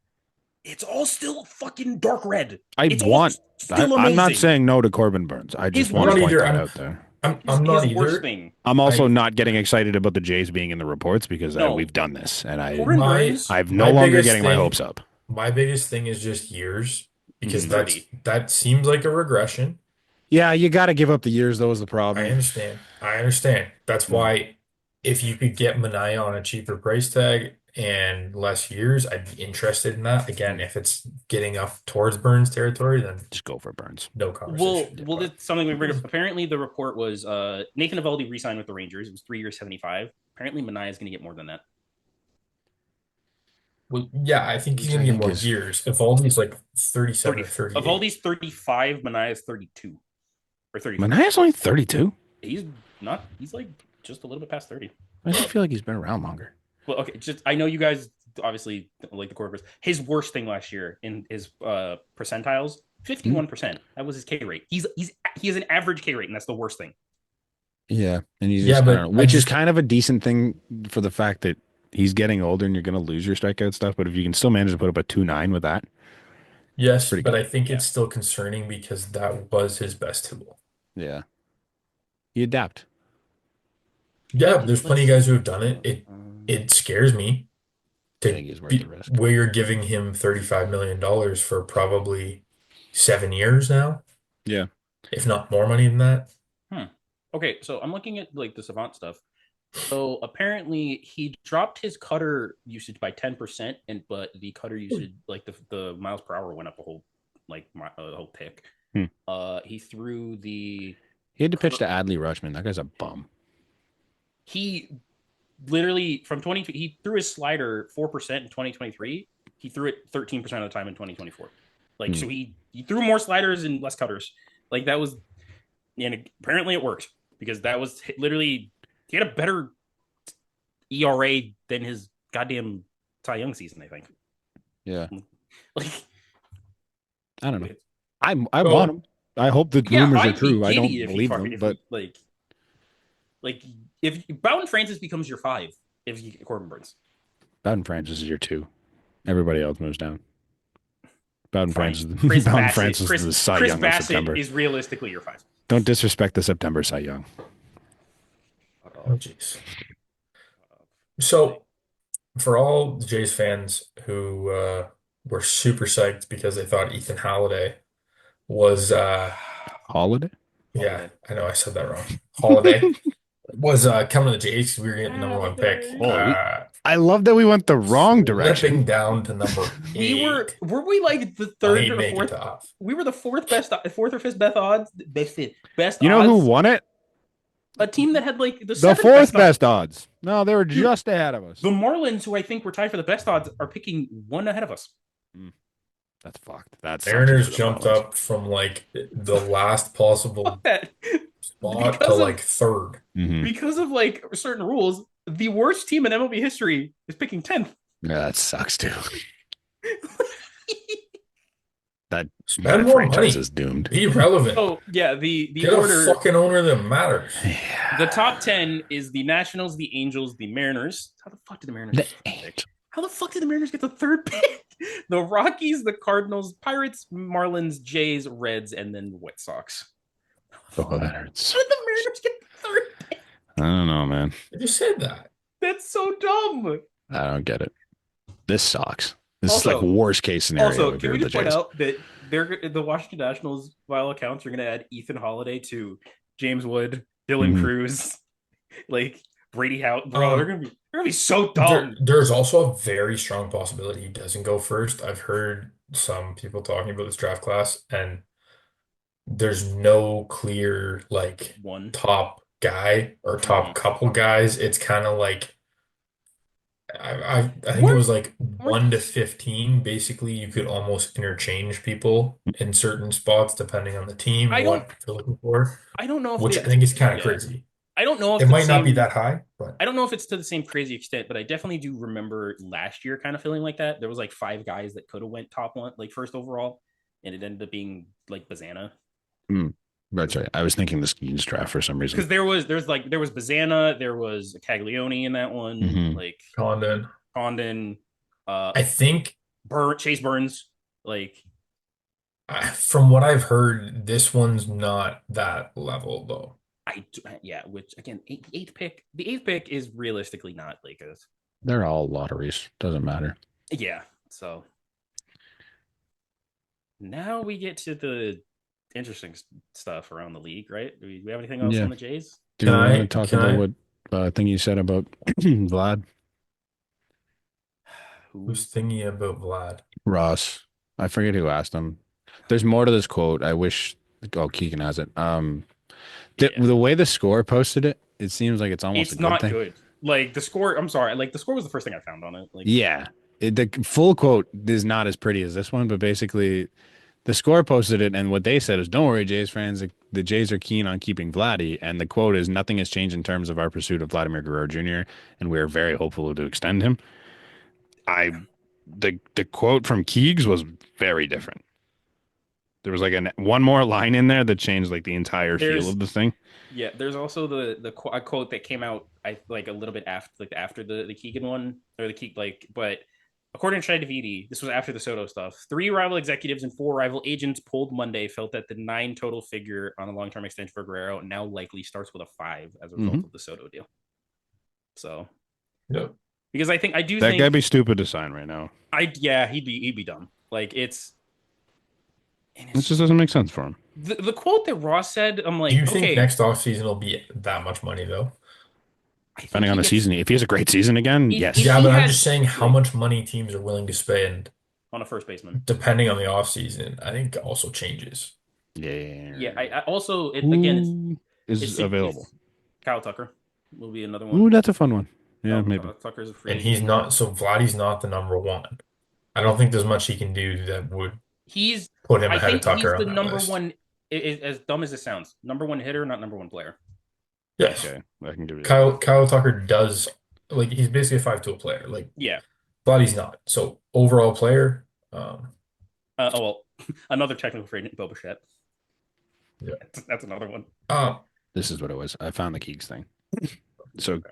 S2: It's all still fucking dark red.
S1: I
S2: It's all
S1: want.
S2: still
S1: I'm not
S2: amazing.
S1: saying no to Corbin Burns. I just
S2: His
S3: I'm
S1: want
S3: not
S1: to point
S3: either.
S1: that out there.
S3: I'm not
S2: His worst
S3: either.
S2: thing.
S1: I'm also
S3: I
S1: not getting excited about the Jays being in the reports because
S2: No,
S1: we've done this, and
S2: Corbin
S3: my
S2: Burns.
S1: I'm no
S3: my
S1: longer
S3: biggest
S1: getting my
S3: thing
S1: hopes up.
S3: my biggest thing is just years because
S1: Mhm.
S2: 30.
S3: that seems like a regression.
S1: Yeah, you got to give up the years. Though is the
S3: I
S1: problem.
S3: understand. I understand. That's
S1: Mm.
S3: why if you could get Mania on a cheaper price tag and less years, I'd be interested in that. Again, if it's getting up towards Burns territory, then
S1: Just go for Burns.
S3: no
S2: Well,
S3: conversation. Yeah,
S2: well,
S3: but
S2: that's something we bring up. Apparently, the report was Nathan Eovaldi re-signed with the Rangers. It was 3 years, 75. Apparently, Manaea is going to get more than that.
S3: well, yeah, I think he's
S1: Which
S3: gonna
S1: I
S3: get
S1: think
S3: more
S1: is
S3: years. Evaldi's like 37
S2: 30.
S3: or 38.
S2: Eovaldi's 35. Manaea's 32 or 33.
S1: Manaea's only 32.
S2: He's not. He's like just a little bit past 30.
S1: I still feel like he's been around longer.
S2: Well, okay. Just I know you guys obviously don't like the Corvus. His worst thing last year in his percentiles,
S1: Hmm?
S2: 51%. That was his K rate. He has an average K rate, and that's the worst thing.
S1: Yeah, and he's
S3: Yeah,
S1: just I
S3: but
S1: don't know,
S3: I
S1: which is
S3: just
S1: kind of a decent thing for the fact that he's getting older and you're going to lose your strikeout stuff. But if you can still manage to put up a 2.9 with that, it's
S3: yes,
S1: pretty
S3: but
S1: good.
S3: I think
S2: Yeah.
S3: it's still concerning because that was his best tool.
S1: Yeah, you adapt.
S3: Yeah, there's
S2: Let's
S3: plenty of
S2: see.
S3: guys who have done it. It scares me
S1: I
S3: to
S1: think he's worth the
S3: be
S1: risk.
S3: where you're giving him $35 million for probably 7 years now,
S1: Yeah.
S3: if not more money than that.
S2: Hmm. Okay, so I'm looking at like the Savant stuff. So apparently he dropped his cutter usage by 10%, and but the cutter usage, like the miles per hour, went up a whole the whole pick.
S1: Hmm.
S2: He threw the
S1: He had to pitch to Adley Rutschman. That guy's a bum.
S2: he literally from 20 he threw his slider 4% in 2023. He threw it 13% of the time in 2024. Like
S1: Hmm.
S2: so he threw more sliders and less cutters. Like that was and apparently it worked because that was literally he had a better ERA than his goddamn Cy Young season, I think.
S1: Yeah.
S2: Like
S1: I don't know. I want
S3: Well,
S1: him. I hope the
S2: yeah,
S1: rumors are
S2: I'd be
S1: true. I
S2: giddy
S1: don't
S2: if he
S1: believe
S2: fucking
S1: them,
S2: if
S1: but
S2: he like if Bowden Francis becomes your five if you get Corbin Burns.
S1: Bowden Francis is your two. Everybody else moves down. Bowden
S2: Fine.
S1: Francis,
S2: Chris
S1: Bowden
S2: Bassett.
S1: Francis is the Cy
S2: Chris
S1: Young of
S2: Bassett
S1: September.
S2: is realistically your five.
S1: Don't disrespect the September Cy Young.
S3: oh jeez. So for all the Jays fans who were super psyched because they thought Ethan Holiday was
S1: Holiday?
S3: yeah,
S2: Holiday.
S3: I know I said that wrong. Holiday was coming to the Jays. We were getting the number one pick.
S2: Holiday.
S1: Oh, I love that we went the wrong
S3: Slipping
S1: direction.
S3: down to number eight.
S2: Were we like the third
S3: Might
S2: or
S3: make it
S2: fourth?
S3: tough.
S2: We were the fourth or fifth best
S1: You know who
S2: odds.
S1: won it?
S2: A team that had like the
S1: The
S2: seventh
S1: fourth
S2: best odds.
S1: best odds. No, they were
S2: Dude,
S1: just ahead of us.
S2: the Marlins, who I think were tied for the best odds, are picking one ahead of us.
S1: Mm, that's fucked. That sucks
S3: Mariners
S1: for the
S3: jumped
S1: Marlins.
S3: up from like the last possible
S2: Fuck that.
S3: spot to
S2: Because
S3: like
S2: of
S3: third.
S1: Hmm.
S2: because of like certain rules, the worst team in MLB history is picking 10th.
S1: Yeah, that sucks too. That
S3: Spend more
S1: franchise
S3: money.
S1: is doomed.
S3: Be relevant.
S2: Oh yeah, the
S3: Get a
S2: order
S3: fucking owner that matters.
S2: the
S1: Yeah.
S2: top 10 is the Nationals, the Angels, the Mariners. How the fuck did the Mariners
S1: The
S2: get the pick?
S1: Angels.
S2: How the fuck did the Mariners get the third pick? The Rockies, the Cardinals, Pirates, Marlins, Jays, Reds, and then the White Sox.
S1: Oh, that hurts.
S2: How did the Mariners get the third pick?
S1: I don't know, man.
S3: I just said that.
S2: That's so dumb.
S1: I don't get it. This sucks. This is
S2: Also,
S1: like worst case scenario
S2: Also,
S1: if
S2: can
S1: you're
S2: we
S1: the
S2: just point
S1: Jays.
S2: out that the Washington Nationals file accounts are going to add Ethan Holiday to James Wood, Dylan
S1: Mhm.
S2: Cruz, like Brady Howe. Bro, they're gonna be so
S3: There,
S2: dumb.
S3: there's also a very strong possibility he doesn't go first. I've heard some people talking about this draft class, and there's no clear like
S2: One.
S3: top guy or top couple guys. It's kind of like I think it
S2: Weren't
S3: was like
S2: weren't
S3: 1 to 15. Basically, you could almost interchange people in certain spots depending on the team
S2: I
S3: and
S2: don't
S3: what you're looking for,
S2: I don't know if
S3: which
S2: they
S3: I think is kind of
S2: yeah.
S3: crazy.
S2: I don't know if
S3: It
S2: to the
S3: might not be
S2: same
S3: that high, but
S2: I don't know if it's to the same crazy extent, but I definitely do remember last year kind of feeling like that. There was like five guys that could have went top one, like first overall, and it ended up being like Bazana.
S1: Mm. That's right. I was thinking the Skeens draft for some reason.
S2: Because there was Bazana, there was Caglione in that one,
S1: Mhm.
S2: like
S3: Condon.
S2: Condon,
S3: I think
S2: Chase Burns, like
S3: from what I've heard, this one's not that level though.
S2: yeah, which again, the eighth pick is realistically not like a
S1: They're all lotteries. Doesn't matter.
S2: yeah. So now we get to the interesting stuff around the league, right? Do we have anything else
S1: Yeah.
S2: on the Jays?
S1: Do
S3: Can
S1: you want
S3: I
S1: to talk
S3: can
S1: about
S3: I
S1: what thing you said about Vlad?
S2: Who?
S3: Who's thinking about Vlad?
S1: Ross. I forget who asked him. There's more to this quote. I wish. Oh, Keegan has it.
S2: Yeah.
S1: The way the score posted it, it seems like it's almost a
S2: It's
S1: good
S2: not
S1: thing.
S2: good. Like the score, I'm sorry. Like the score was the first thing I found on it. Like,
S1: Yeah. The full quote is not as pretty as this one, but basically the score posted it, and what they said is, "Don't worry, Jays fans. The Jays are keen on keeping Vladdy." And the quote is, "Nothing has changed in terms of our pursuit of Vladimir Guerrero Jr., and we are very hopeful to extend him." I the quote from Keegs was very different. There was like one more line in there that changed like the entire feel
S2: there's
S1: of the thing.
S2: yeah, there's also a quote that came out I like a little bit after the Keegan one or the Keek like, but according to Shai Davidi, this was after the Soto stuff. 3 rival executives and 4 rival agents polled Monday felt that the 9 total figure on a long term extension for Guerrero now likely starts with a 5 as a
S1: Hmm.
S2: result of the Soto deal. So
S3: Yep.
S2: because I do
S1: That guy
S2: think
S1: be stupid to sign right now.
S2: he'd be dumb. Like it's and
S1: It
S2: it's
S1: just
S2: just
S1: doesn't make sense for him.
S2: the quote that Ross said. I'm
S3: Do
S2: like,
S3: you think
S2: okay,
S3: next offseason will be that much money though?
S2: I think
S1: Depending on
S2: he
S1: the
S2: gets
S1: season, if he has a great season again,
S2: if
S1: yes.
S3: Yeah,
S2: he
S3: but I'm
S2: has
S3: just saying how
S2: like
S3: much money teams are willing to spend
S2: on a first baseman.
S3: depending on the offseason, I think also changes.
S2: Yeah,
S1: Yeah.
S2: I also it again
S1: Who is available?
S2: it's Kyle Tucker will be another
S1: Ooh,
S2: one.
S1: that's a fun one. Yeah, maybe.
S2: Kyle Tucker's a free
S3: And he's
S2: agent.
S3: not, so Vladdy's not the number one. I don't think there's much he can do that would
S2: He's
S3: put him
S2: I
S3: ahead of
S2: think he's
S3: Tucker
S2: the
S3: on that
S2: number
S3: list.
S2: one. As dumb as it sounds, number one hitter, not number one player.
S3: Yes.
S1: Okay, I can give you that.
S3: Kyle Tucker does, like, he's basically a five tool player. Like,
S2: Yeah.
S3: Vladdy's not. So, overall player,
S2: Oh well, another technical free agent, Bo Bichette.
S3: yeah.
S2: That's another one.
S3: Um,
S1: This is what it was. I found the Keegs thing. So
S2: Okay.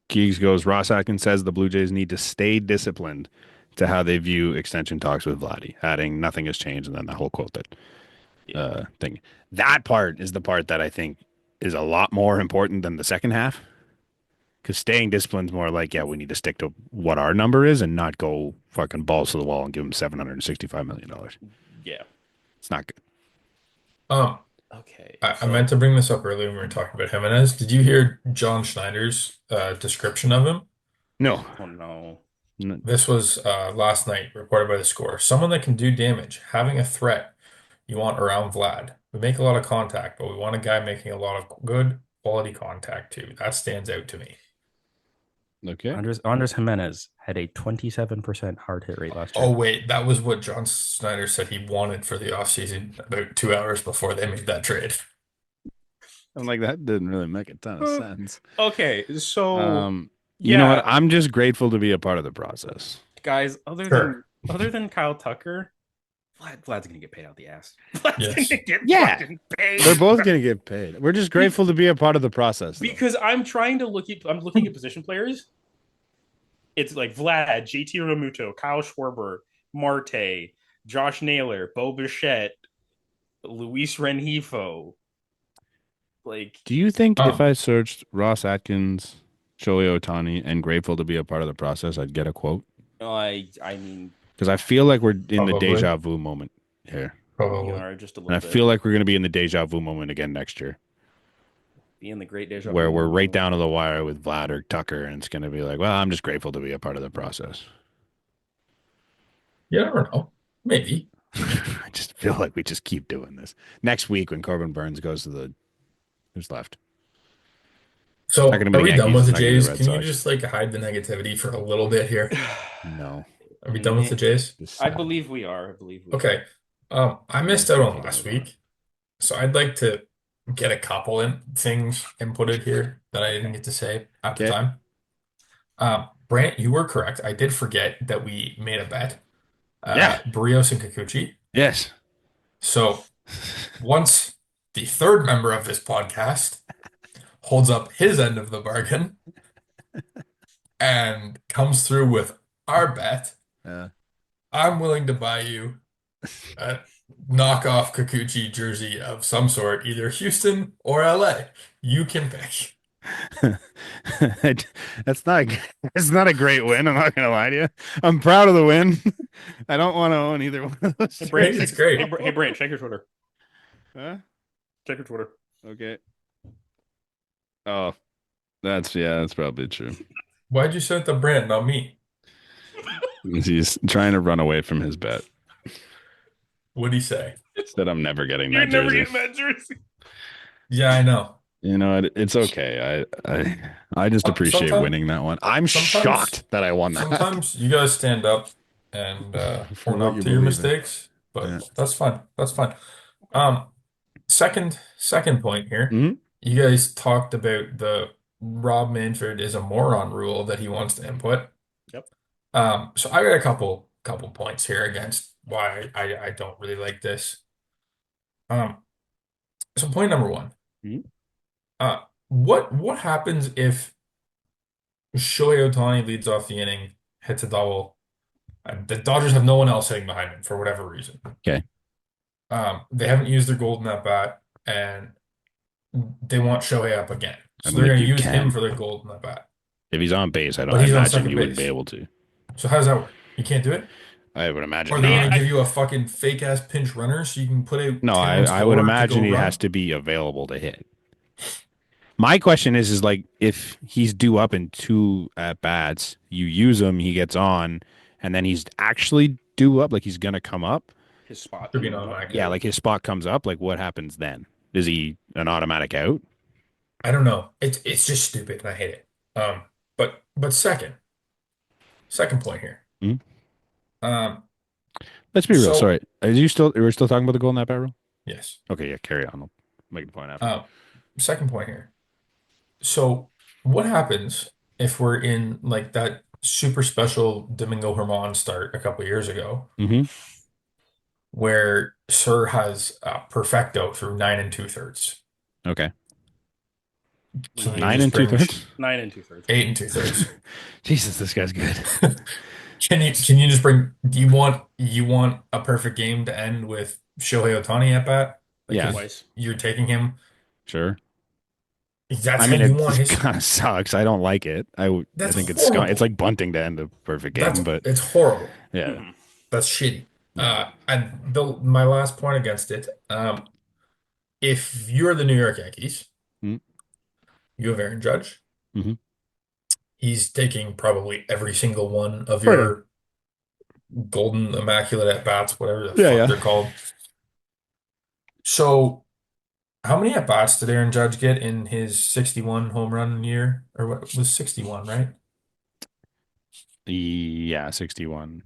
S1: Keegs goes, Ross Atkins says the Blue Jays need to stay disciplined to how they view extension talks with Vladdy, adding nothing has changed, and then the whole quote that
S2: Yeah.
S1: thing. That part is the part that I think is a lot more important than the second half. Because staying disciplined is more like, yeah, we need to stick to what our number is and not go fucking balls to the wall and give him $765 million.
S2: Yeah.
S1: It's not good.
S3: um,
S2: Okay.
S3: I meant
S2: So
S3: to bring this up earlier when we were talking about Gimenez. Did you hear John Schneider's description of him?
S1: No.
S2: oh no.
S3: This was last night, reported by the Score. Someone that can do damage, having a threat you want around Vlad. We make a lot of contact, but we want a guy making a lot of good quality contact too. That stands out to me.
S1: Okay.
S2: Andres Gimenez had a 27% hard hit rate last
S3: Oh
S2: year.
S3: wait, that was what John Snyder said he wanted for the offseason about 2 hours before they made that trade.
S1: I'm like, that didn't really make a ton of
S2: Uh,
S1: sense.
S2: Okay, so
S1: You know what?
S2: yeah,
S1: I'm just grateful to be a part of the process.
S2: guys,
S3: Sure.
S2: other than Kyle Tucker, Vlad's gonna get paid out the ass. Vlad's
S3: Yes.
S2: gonna get
S1: Yeah.
S2: fucking paid.
S1: They're both going to get paid. We're just
S2: Be-
S1: grateful to be a part of the process, though.
S2: because I'm looking at position players. It's like Vlad, JT Realmuto, Kyle Schwarber, Marte, Josh Naylor, Bo Bichette, Luis Renjifo. Like,
S1: Do you think if
S3: Um,
S1: I searched Ross Atkins, Shohei Ohtani, and grateful to be a part of the process, I'd get a quote?
S2: I mean,
S1: Because I feel like we're in the
S3: probably,
S1: deja vu moment here.
S2: we
S3: probably.
S2: are just a
S1: And I
S2: little bit
S1: feel like we're going to be in the deja vu moment again next year,
S2: being the great deja
S1: where
S2: vu
S1: we're right
S2: moment.
S1: down to the wire with Vlad or Tucker, and it's going to be like, well, I'm just grateful to be a part of the process.
S3: You never know. Maybe.
S1: I just feel like we just keep doing this. Next week, when Corbin Burns goes to the who's left? It's not
S3: So,
S1: going to
S3: are
S1: be the
S3: we done
S1: Yankees.
S3: with
S1: It's
S3: the
S1: not going to be the
S3: Jays?
S1: Red
S3: Can you
S1: Sox.
S3: just like hide the negativity for a little bit here?
S1: No,
S3: Are we done with the Jays?
S1: just
S2: I
S1: sad.
S2: believe we are. I believe we are.
S3: Okay. I
S1: I'm
S3: missed
S1: just
S3: out
S1: gonna
S3: on
S1: take a
S3: last
S1: note on it.
S3: week, so I'd like to get a couple in things inputted here that I didn't
S2: Okay.
S3: get to say at the
S1: Okay.
S3: time. Brant, you were correct. I did forget that we made a bet.
S1: Yeah.
S3: Barrios and Kikuchi.
S1: Yes.
S3: So once the third member of this podcast holds up his end of the bargain and comes through with our bet,
S1: Uh,
S3: I'm willing to buy you a knockoff Kikuchi jersey of some sort, either Houston or LA. You can pick.
S1: that's not that's not a great win. I'm not gonna lie to you. I'm proud of the win. I don't want to own either one of those
S2: Hey
S3: I
S2: Brant,
S3: think it's
S2: check.
S1: jerseys.
S3: great.
S2: Hey Brant, check your Twitter.
S1: Huh?
S2: Check your Twitter.
S1: Okay. Oh, that's yeah, that's probably true.
S3: Why'd you send the brand, not me?
S1: He's trying to run away from his bet.
S3: What'd he say?
S1: Said I'm never getting
S2: You're
S1: that
S2: never
S1: jersey.
S2: getting that jersey.
S3: Yeah, I know.
S1: You know, it's okay. I just appreciate
S3: Sometimes,
S1: winning that one. I'm
S3: sometimes,
S1: shocked that I won that.
S3: sometimes you gotta stand up and
S1: For
S3: own
S1: what
S3: up
S1: you
S3: to your
S1: believe in.
S3: mistakes.
S1: Yeah.
S3: But that's fine. That's fine. Um, second point here.
S1: Hmm.
S3: You guys talked about the Rob Manfred is a moron rule that he wants to input.
S2: Yep.
S3: So I got a couple points here against why I don't really like this. Um, so point number one.
S1: Hmm.
S3: What happens if Shohei Ohtani leads off the inning, hits a double, and the Dodgers have no one else hitting behind him for whatever reason?
S1: Okay.
S3: They haven't used their golden at bat, and they want Shohei up again.
S1: I
S3: So
S1: don't
S3: they're
S1: think
S3: going to
S1: you
S3: use him
S1: can.
S3: for their golden at bat.
S1: If he's on base,
S3: But
S1: I
S3: he's on
S1: imagine
S3: second
S1: you wouldn't be
S3: base.
S1: able to.
S3: So how does that work? You can't do it?
S1: I would
S3: Or
S1: imagine
S3: are they
S1: not.
S3: going to give you a fucking fake ass pinch runner so you can put out
S1: No,
S3: 10 runs
S1: I would
S3: forward to
S1: imagine
S3: go
S1: he has
S3: run?
S1: to be available to hit. My question is like if he's due up in two at bats, you use him, he gets on, and then he's actually due up, like he's gonna come up.
S2: His spot
S3: Could be
S2: can
S3: an
S2: come up.
S3: automatic
S1: Yeah,
S3: out.
S1: like his spot comes up. Like what happens then? Is he an automatic out?
S3: I don't know. It's just stupid and I hate it. But second point here.
S1: Mhm.
S3: Um,
S1: Let's be real.
S3: so
S1: Sorry, are you still? We're still talking about the golden at bat rule?
S3: yes.
S1: Okay, yeah. Carry on. I'll make the point after.
S3: Um, second point here. So what happens if we're in like that super special Domingo Herman start a couple years ago,
S1: Mm-hmm.
S3: where Sir has perfecto through 9 2/3?
S1: Okay.
S3: So then he
S1: Nine
S3: just
S1: and two
S3: brings
S1: thirds.
S2: 9 2/3.
S3: 8 2/3.
S1: Jesus, this guy's good.
S3: Can you just bring you want a perfect game to end with Shohei Ohtani at bat?
S1: Yeah,
S3: Because
S2: Twice.
S3: you're taking him.
S1: sure.
S3: That's
S1: I
S3: how
S1: mean,
S3: you
S1: it
S3: want his.
S1: kind of sucks. I don't like it. I
S3: That's
S1: think it's
S3: horrible.
S1: like bunting to end a perfect
S3: That's
S1: game, but
S3: it's horrible.
S1: yeah,
S2: Mhm.
S3: That's shitty.
S1: yeah.
S3: And my last point against it, if you're the New York Yankees,
S1: Mm-hmm.
S3: you have Aaron Judge.
S1: Mm-hmm.
S3: He's taking probably every single one of
S1: Oh yeah,
S3: your golden immaculate at bats, whatever the
S1: yeah,
S3: fuck
S1: yeah.
S3: they're called. So, how many at bats did Aaron Judge get in his 61 home run year? Or what was 61, right?
S1: Yeah, 61.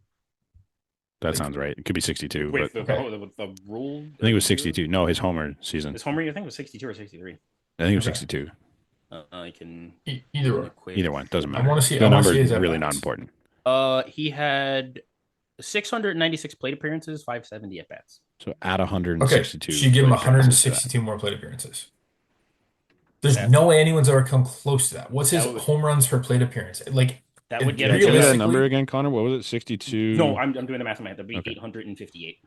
S1: That
S3: Like,
S1: sounds right. It could be 62, but
S2: Wait,
S3: okay.
S2: the rule.
S1: I think it was 62. No, his homer season.
S2: His home rate, I think, was 62 or 63.
S1: I think it was
S3: Okay.
S1: 62.
S2: I can
S3: Either way.
S2: equate.
S1: Either one doesn't
S3: I
S1: matter.
S3: want to see
S1: The
S3: I want to
S1: number
S3: see
S1: is
S3: his at
S1: really not
S3: bats.
S1: important.
S2: He had 696 plate appearances, 570 at bats.
S1: So add
S3: Okay,
S1: 162
S3: so you give him
S1: plate appearances to that.
S3: 162 more plate appearances. There's
S2: That
S3: no way anyone's ever come close to that. What's
S2: that
S3: his
S2: would
S3: home runs per plate appearance? Like,
S2: that would get
S1: Yeah,
S2: him
S1: give me that
S2: to
S1: number
S3: realistically,
S1: again, Connor. What was it? 62.
S2: no. I'm doing the math in my head. That'd be
S1: Okay.
S2: 858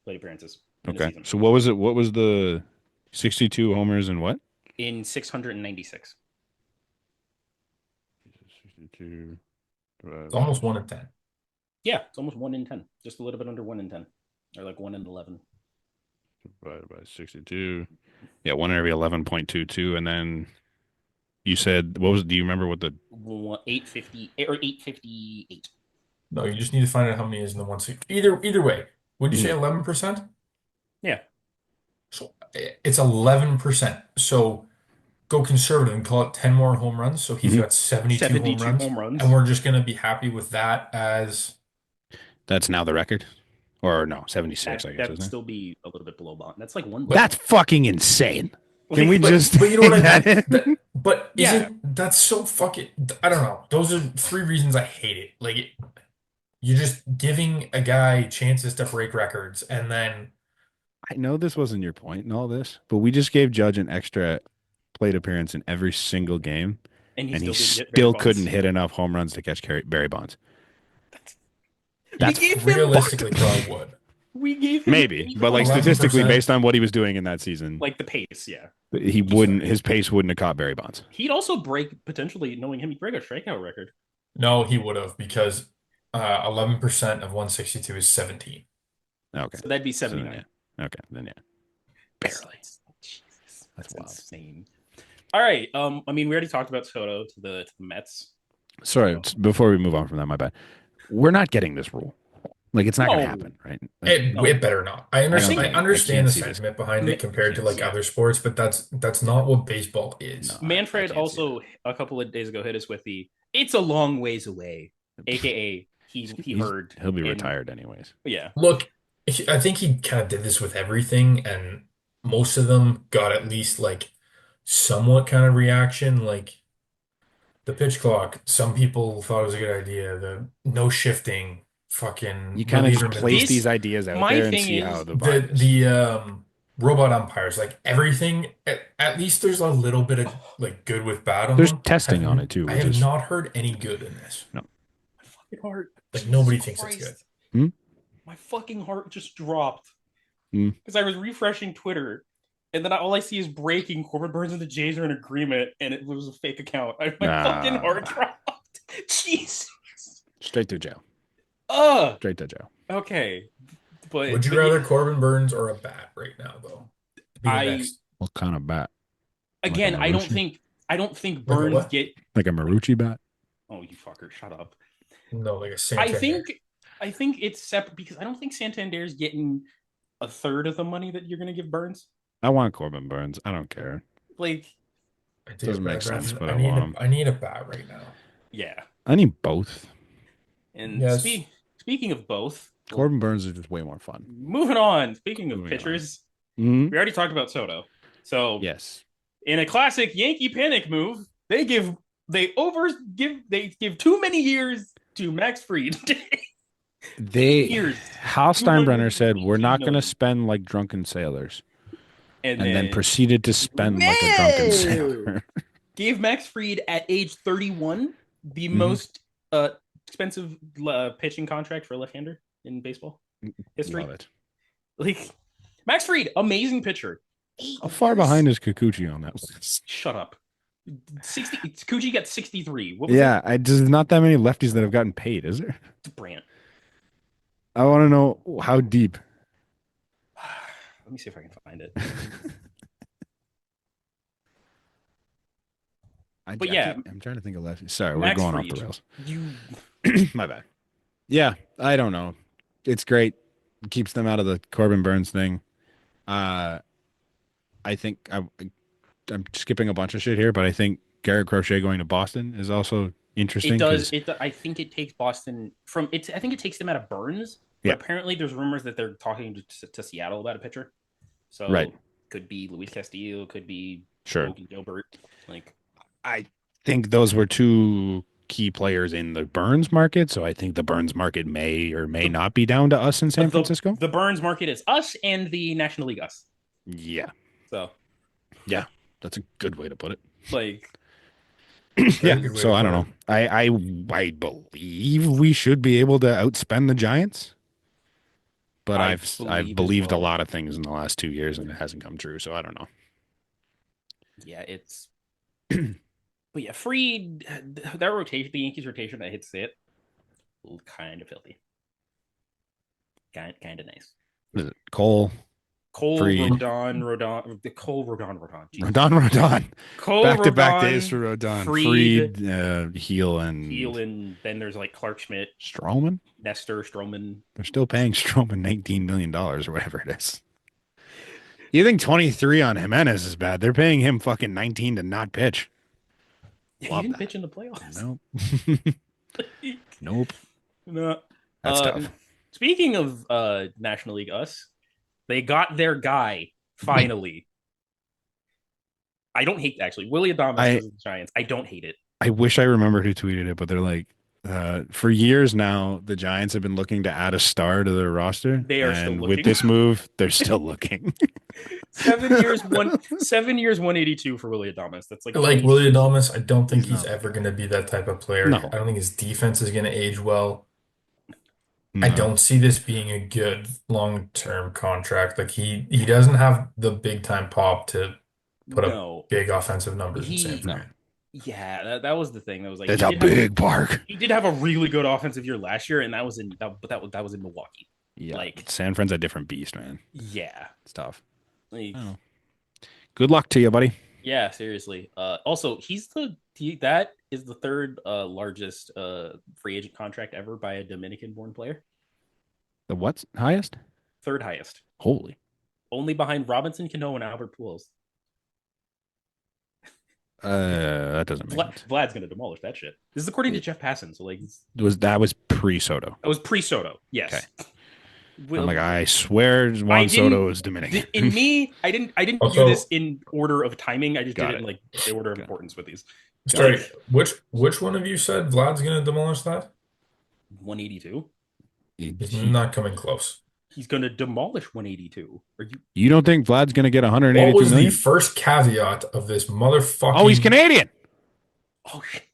S2: plate appearances in a
S1: Okay.
S2: season
S1: So what was it? What was the 62 homers and what?
S2: in 696.
S1: 62
S3: it's almost 1 in 10.
S2: Yeah, it's almost 1 in 10, just a little bit under 1 in 10, or like 1 in 11.
S1: divided by 62. Yeah, 1 every 11.22. And then you said, what was, do you remember what the,
S2: 850 or 858.
S3: No, you just need to find out how many is in the 160. Either way, would you say 11%?
S2: Yeah,
S3: So it's 11%. So go conservative and call it 10 more home runs. So he's
S1: Mhm.
S3: got 72 home
S2: 72
S3: runs.
S2: home runs.
S3: And we're just going to be happy with that as
S1: that's now the record? Or no, 76, I guess,
S2: That'd
S1: isn't it?
S2: still be a little bit below bond. That's like one.
S1: That's fucking insane. Can we
S2: But-
S1: just
S3: but you know what I
S1: take that
S3: mean?
S1: in?
S3: But
S2: Yeah.
S3: isn't that's so fucking I don't know. Those are three reasons I hate it. Like you're just giving a guy chances to break records and then
S1: I know this wasn't your point in all this, but we just gave Judge an extra plate appearance in every single game,
S2: and
S1: and he
S2: didn't get Barry
S1: still
S2: Bonds.
S1: couldn't hit enough home runs to catch Barry Bonds.
S2: We
S1: That's
S2: gave him
S3: realistically probably would.
S2: We gave him
S1: maybe,
S2: 8
S1: but like
S2: home runs.
S1: statistically,
S3: 11%.
S1: based on what he was doing in that season,
S2: like the pace, yeah.
S1: he wouldn't. His pace wouldn't have caught Barry Bonds.
S2: He'd also break potentially, knowing him, he'd break a strikeout record.
S3: No, he would have because 11% of 162 is 17.
S1: Okay,
S2: So that'd be
S1: so
S2: 79.
S1: yeah. Okay, then yeah, barely.
S2: Jesus,
S1: That's wild.
S2: insane. All right. I mean, we already talked about Soto to the Mets.
S1: Sorry, before we move on from that, my bad. we're not getting this rule. Like it's not going to
S2: No,
S1: happen, right?
S2: no.
S3: It better not. I
S1: I don't
S3: understand. I
S1: think I
S3: understand
S1: can't
S3: the
S1: see this.
S3: sentiment behind
S2: Ma-
S3: it compared to like
S2: yeah.
S3: other sports, but that's not what baseball
S1: No,
S3: is.
S1: I
S2: Manfred
S1: can't see
S2: also a couple of days ago hit us with the "it's a long ways away,"
S1: that.
S2: aka he
S1: He's
S2: heard
S1: he'll be
S2: and
S1: retired anyways.
S2: yeah.
S3: Look, I think he kind of did this with everything, and most of them got at least like somewhat kind of reaction. Like the pitch clock, some people thought it was a good idea. The no shifting,
S1: You
S3: fucking
S1: kind of
S3: reliever
S1: just place
S3: maneuver.
S1: these
S2: This
S1: ideas out
S2: my
S1: there and
S2: thing
S1: see how
S2: is
S1: the
S3: The
S1: vibe is.
S3: the robot umpires, like everything, at least there's a little bit of like good with bad on
S1: There's
S3: them.
S1: testing on it too,
S3: I
S1: which
S3: have
S1: is
S3: not heard any good in this.
S1: no.
S2: my fucking heart.
S3: Like
S2: Jesus
S3: nobody thinks it's good.
S2: Christ,
S1: Hmm?
S2: my fucking heart just dropped
S1: Hmm.
S2: because I was refreshing Twitter. And then all I see is breaking. Corbin Burns and the Jays are in agreement, and it was a fake account. My fucking heart
S1: Nah.
S2: dropped. Jesus.
S1: Straight to jail.
S2: Uh
S1: Straight to jail.
S2: okay.
S3: Would you
S2: But yeah,
S3: rather Corbin Burns or a bat right now, though? Be the
S2: I
S3: next,
S1: What kind of bat? Like a
S2: again
S1: Marucci?
S2: I don't think
S3: like a
S2: Burns
S3: what?
S2: get
S1: Like a Marucci bat?
S2: oh you fucker, shut up.
S3: No, like a
S2: I
S3: Santander.
S2: think I think it's separate because I don't think Santander's getting a third of the money that you're gonna give Burns.
S1: I want Corbin Burns. I don't care.
S2: Like,
S3: I do,
S1: Doesn't
S3: but
S1: make sense, but
S3: I
S1: I want him.
S3: I need a bat right now.
S2: yeah.
S1: I need both.
S2: And
S3: Yes.
S2: speaking of both,
S1: Corbin Burns is just way more fun.
S2: moving on. Speaking of
S1: Moving on.
S2: pitchers,
S1: Hmm.
S2: we already talked about Soto. So
S1: Yes.
S2: in a classic Yankee panic move, they give too many years to Max Fried. Years.
S1: Hal Steinbrenner said, we're
S2: 218
S1: not going to
S2: million.
S1: spend like drunken sailors.
S2: And
S1: And then
S2: then
S1: proceeded to spend like a drunken sailor.
S2: gave Max Fried at age 31 the
S1: Mhm.
S2: most expensive pitching contract for a left-hander in baseball history.
S1: Love it.
S2: Like Max Fried, amazing pitcher.
S1: How far behind is Kikuchi on that list?
S2: Shut up. 60 Kuji got 63. What was
S1: Yeah, there's not that many lefties that have gotten paid, is there?
S2: it? Brant.
S1: I want to know how deep.
S2: Let me see if I can find it. But yeah,
S1: I'm trying to think of lefties. Sorry, we're
S2: Max
S1: going
S2: Fried,
S1: off the rails.
S2: You
S1: My bad. Yeah, I don't know. It's great. It keeps them out of the Corbin Burns thing. I think I'm skipping a bunch of shit here, but I think Garrett Crochet going to Boston is also interesting.
S2: it does
S1: 'Cause-
S2: it. I think it takes Boston from it. I think it takes them out of Burns.
S1: Yeah.
S2: But apparently, there's rumors that they're talking to Seattle about a pitcher. So
S1: Right.
S2: could be Luis Castillo, could be
S1: Sure.
S2: Logan Gilbert. Like
S1: I think those were two key players in the Burns market, so I think the Burns market may or may not be down to us in San Francisco.
S2: the Burns market is us and the National League us.
S1: Yeah,
S2: So
S1: that's a good way to put it.
S2: like
S1: Yeah,
S3: good way
S1: so
S3: to
S1: I
S3: put
S1: don't know. I believe we should be able to outspend the Giants, but
S2: I
S1: I've
S2: believe as
S1: believed
S2: well.
S1: a lot of things in the last 2 years and it hasn't come true. So I don't know.
S2: yeah, it's but yeah, Freed that rotation, the Yankees rotation that hits it, kind of filthy. Kind of nice.
S1: Is it Cole,
S2: Cole
S1: Fried.
S2: Rodon, the Cole Rodon. Jesus.
S1: Rodon?
S2: Cole
S1: Back-to-back
S2: Rodon,
S1: days for Rodon.
S2: Fried,
S1: Heel, and
S2: and then there's like Clark Schmidt,
S1: Stroman.
S2: Nestor, Stroman.
S1: They're still paying Stroman $19 million or whatever it is. You think 23 on Gimenez is bad? They're paying him fucking 19 to not pitch.
S2: Yeah,
S1: Love
S2: he didn't
S1: that.
S2: pitch in the playoffs.
S1: Nope. Nope.
S2: No.
S1: That's tough.
S2: Speaking of National League us, they got their guy finally. I don't hate actually Willie Adames versus the Giants. I don't hate it.
S1: I wish I remembered who tweeted it, but they're like, for years now, the Giants have been looking to add a star to their roster.
S2: They are still
S1: and
S2: looking.
S1: with this move, they're still looking.
S2: 7 years, 182 for Willie Adames. That's like
S3: Like
S2: 20
S3: Willie Adames, I don't think
S1: He's
S3: he's
S1: not-
S3: ever going to be that type of player.
S1: No.
S3: I don't think his defense is going to age well.
S1: No.
S3: I don't see this being a good long-term contract. Like he doesn't have the big time pop to put up
S2: No.
S3: big offensive numbers in San
S1: No.
S3: Fran.
S2: Yeah, that was the thing. That was like
S1: It's
S2: he
S1: a
S2: did have-
S1: big park.
S2: he did have a really good offensive year last year, and that was in Milwaukee.
S1: Yeah.
S2: Like-
S1: San Fran's a different beast, man.
S2: Yeah.
S1: It's tough.
S2: Like,
S1: Good luck to you, buddy.
S2: yeah, seriously. Also, is the third largest free agent contract ever by a Dominican-born player.
S1: The what's highest?
S2: Third highest,
S1: Holy.
S2: only behind Robinson Cano and Albert Pujols.
S1: That doesn't make sense.
S2: Vlad's gonna demolish that shit. This is according to Jeff Passan, so like
S1: That was pre-Soto.
S2: it was pre-Soto. Yes.
S1: Okay.
S2: Well,
S1: I'm like, I swear Juan Soto is Dominican.
S2: In me, I didn't
S3: Also,
S2: do this in order of timing. I just did it in like the order of importance with these.
S3: sorry, which one of you said Vlad's gonna demolish that?
S2: 182.
S3: He's not coming close.
S2: He's gonna demolish 182. Are you?
S1: You don't think Vlad's going to get
S3: What
S1: 182
S3: was the
S1: million?
S3: first caveat of this motherfucking?
S1: Oh, he's Canadian.
S2: Oh shit!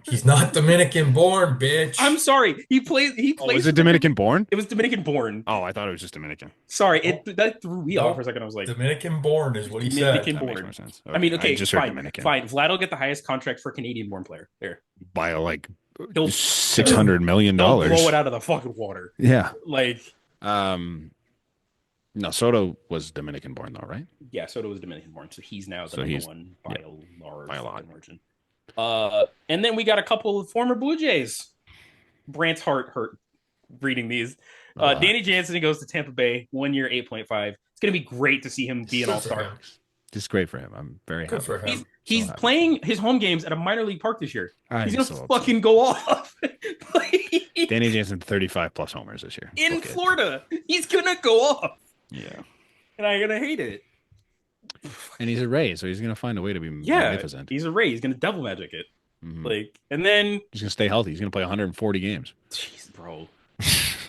S3: He's not Dominican born, bitch.
S2: I'm sorry. He plays.
S1: Oh, is it Dominican born?
S2: It was Dominican born.
S1: Oh, I thought it was just Dominican.
S2: Sorry, that threw me off for a second. I was like,
S3: Dominican born is what he
S2: Dominican
S3: said.
S1: That makes
S2: born.
S1: more sense.
S2: I mean, okay,
S1: just heard
S2: fine,
S1: Dominican.
S2: fine. Vlad will get the highest contract for a Canadian-born player. There,
S1: By like
S2: he'll
S1: $600 million.
S2: they'll blow it out of the fucking water.
S1: Yeah.
S2: Like,
S1: No, Soto was Dominican born though, right?
S2: yeah, Soto was Dominican-born, so he's now the
S1: So
S2: number
S1: he's-
S2: one
S1: yeah,
S2: by
S1: by a lot.
S2: margin. And then we got a couple of former Blue Jays. Brant's heart hurt reading these. Danny Jansen goes to Tampa Bay, 1 year, 8.5. It's gonna be great to see him be an
S3: Good for
S2: all-star.
S3: him.
S1: Just great for him. I'm very
S3: Good
S1: happy.
S3: for him.
S2: He's
S1: happy.
S2: playing his home games at a minor league park this year.
S1: I'm
S2: He's gonna
S1: so upset.
S2: fucking go off.
S1: Danny Jansen 35 plus homers this year.
S2: In
S1: Okay.
S2: Florida. He's gonna go off.
S1: Yeah.
S2: And I'm gonna hate it.
S1: And he's a Ray, so he's gonna find a way to be magnificent.
S2: He's a Ray. He's gonna devil magic it.
S1: Mhm.
S2: Like, and then
S1: He's gonna stay healthy. He's gonna play 140 games.
S2: jeez, bro.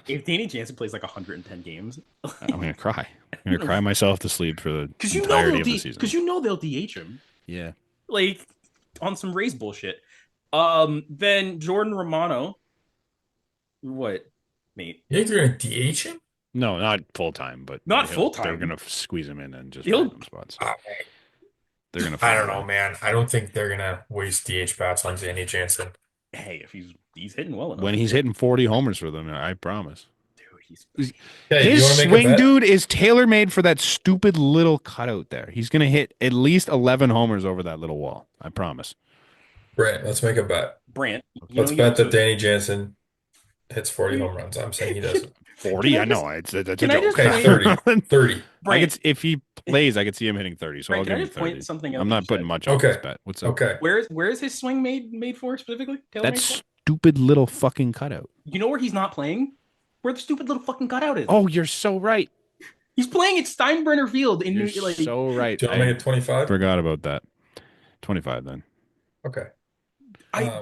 S2: If Danny Jansen plays like 110 games,
S1: I'm gonna cry. I'm gonna cry myself to sleep for the
S2: because you know
S1: entirety
S2: they'll
S1: of the season.
S2: because you know they'll DH him,
S1: Yeah.
S2: like on some Rays bullshit. Then Jordan Romano, what, mate?
S3: You think they're gonna DH him?
S1: No, not full time, but
S2: Not full-time.
S1: They're gonna squeeze him in and just
S2: He'll-
S1: random spots. They're gonna.
S3: I
S1: find
S3: don't
S1: a
S3: know,
S1: way.
S3: man. I don't think they're gonna waste DH bats on Danny Jansen.
S2: Hey, if he's hitting well enough,
S1: When he's hitting 40 homers for them, I promise.
S2: dude,
S3: Hey,
S1: His
S3: you wanna make a
S1: swing,
S3: bet?
S1: dude, is tailor made for that stupid little cutout there. He's gonna hit at least 11 homers over that little wall. I promise.
S3: Brent, let's make a bet.
S2: Brant.
S3: Let's bet that Danny Jansen hits 40 home runs. I'm saying he doesn't.
S1: 40?
S2: Can I
S1: I know. That's a
S2: can I
S1: joke.
S2: just
S3: Okay,
S2: point-
S3: 30. 30.
S1: I
S2: Brant,
S1: could, if he plays, I could see him hitting 30. So
S2: Brant,
S1: I'll
S2: can I
S1: give him
S2: just point
S1: 30.
S2: something out
S1: I'm
S2: that
S1: not
S2: you
S1: putting
S2: said?
S1: much on
S3: Okay.
S1: this bet. What's up?
S3: Okay.
S2: Where is his swing made for specifically? Tailor-made
S1: That
S2: for?
S1: stupid little fucking cutout.
S2: You know where he's not playing? Where the stupid little fucking cutout is.
S1: Oh, you're so right.
S2: He's playing at Steinbrenner Field in
S1: You're
S2: New like.
S1: so right.
S3: Do you want to
S1: I
S3: make it 25?
S1: forgot about that. 25 then.
S3: Okay.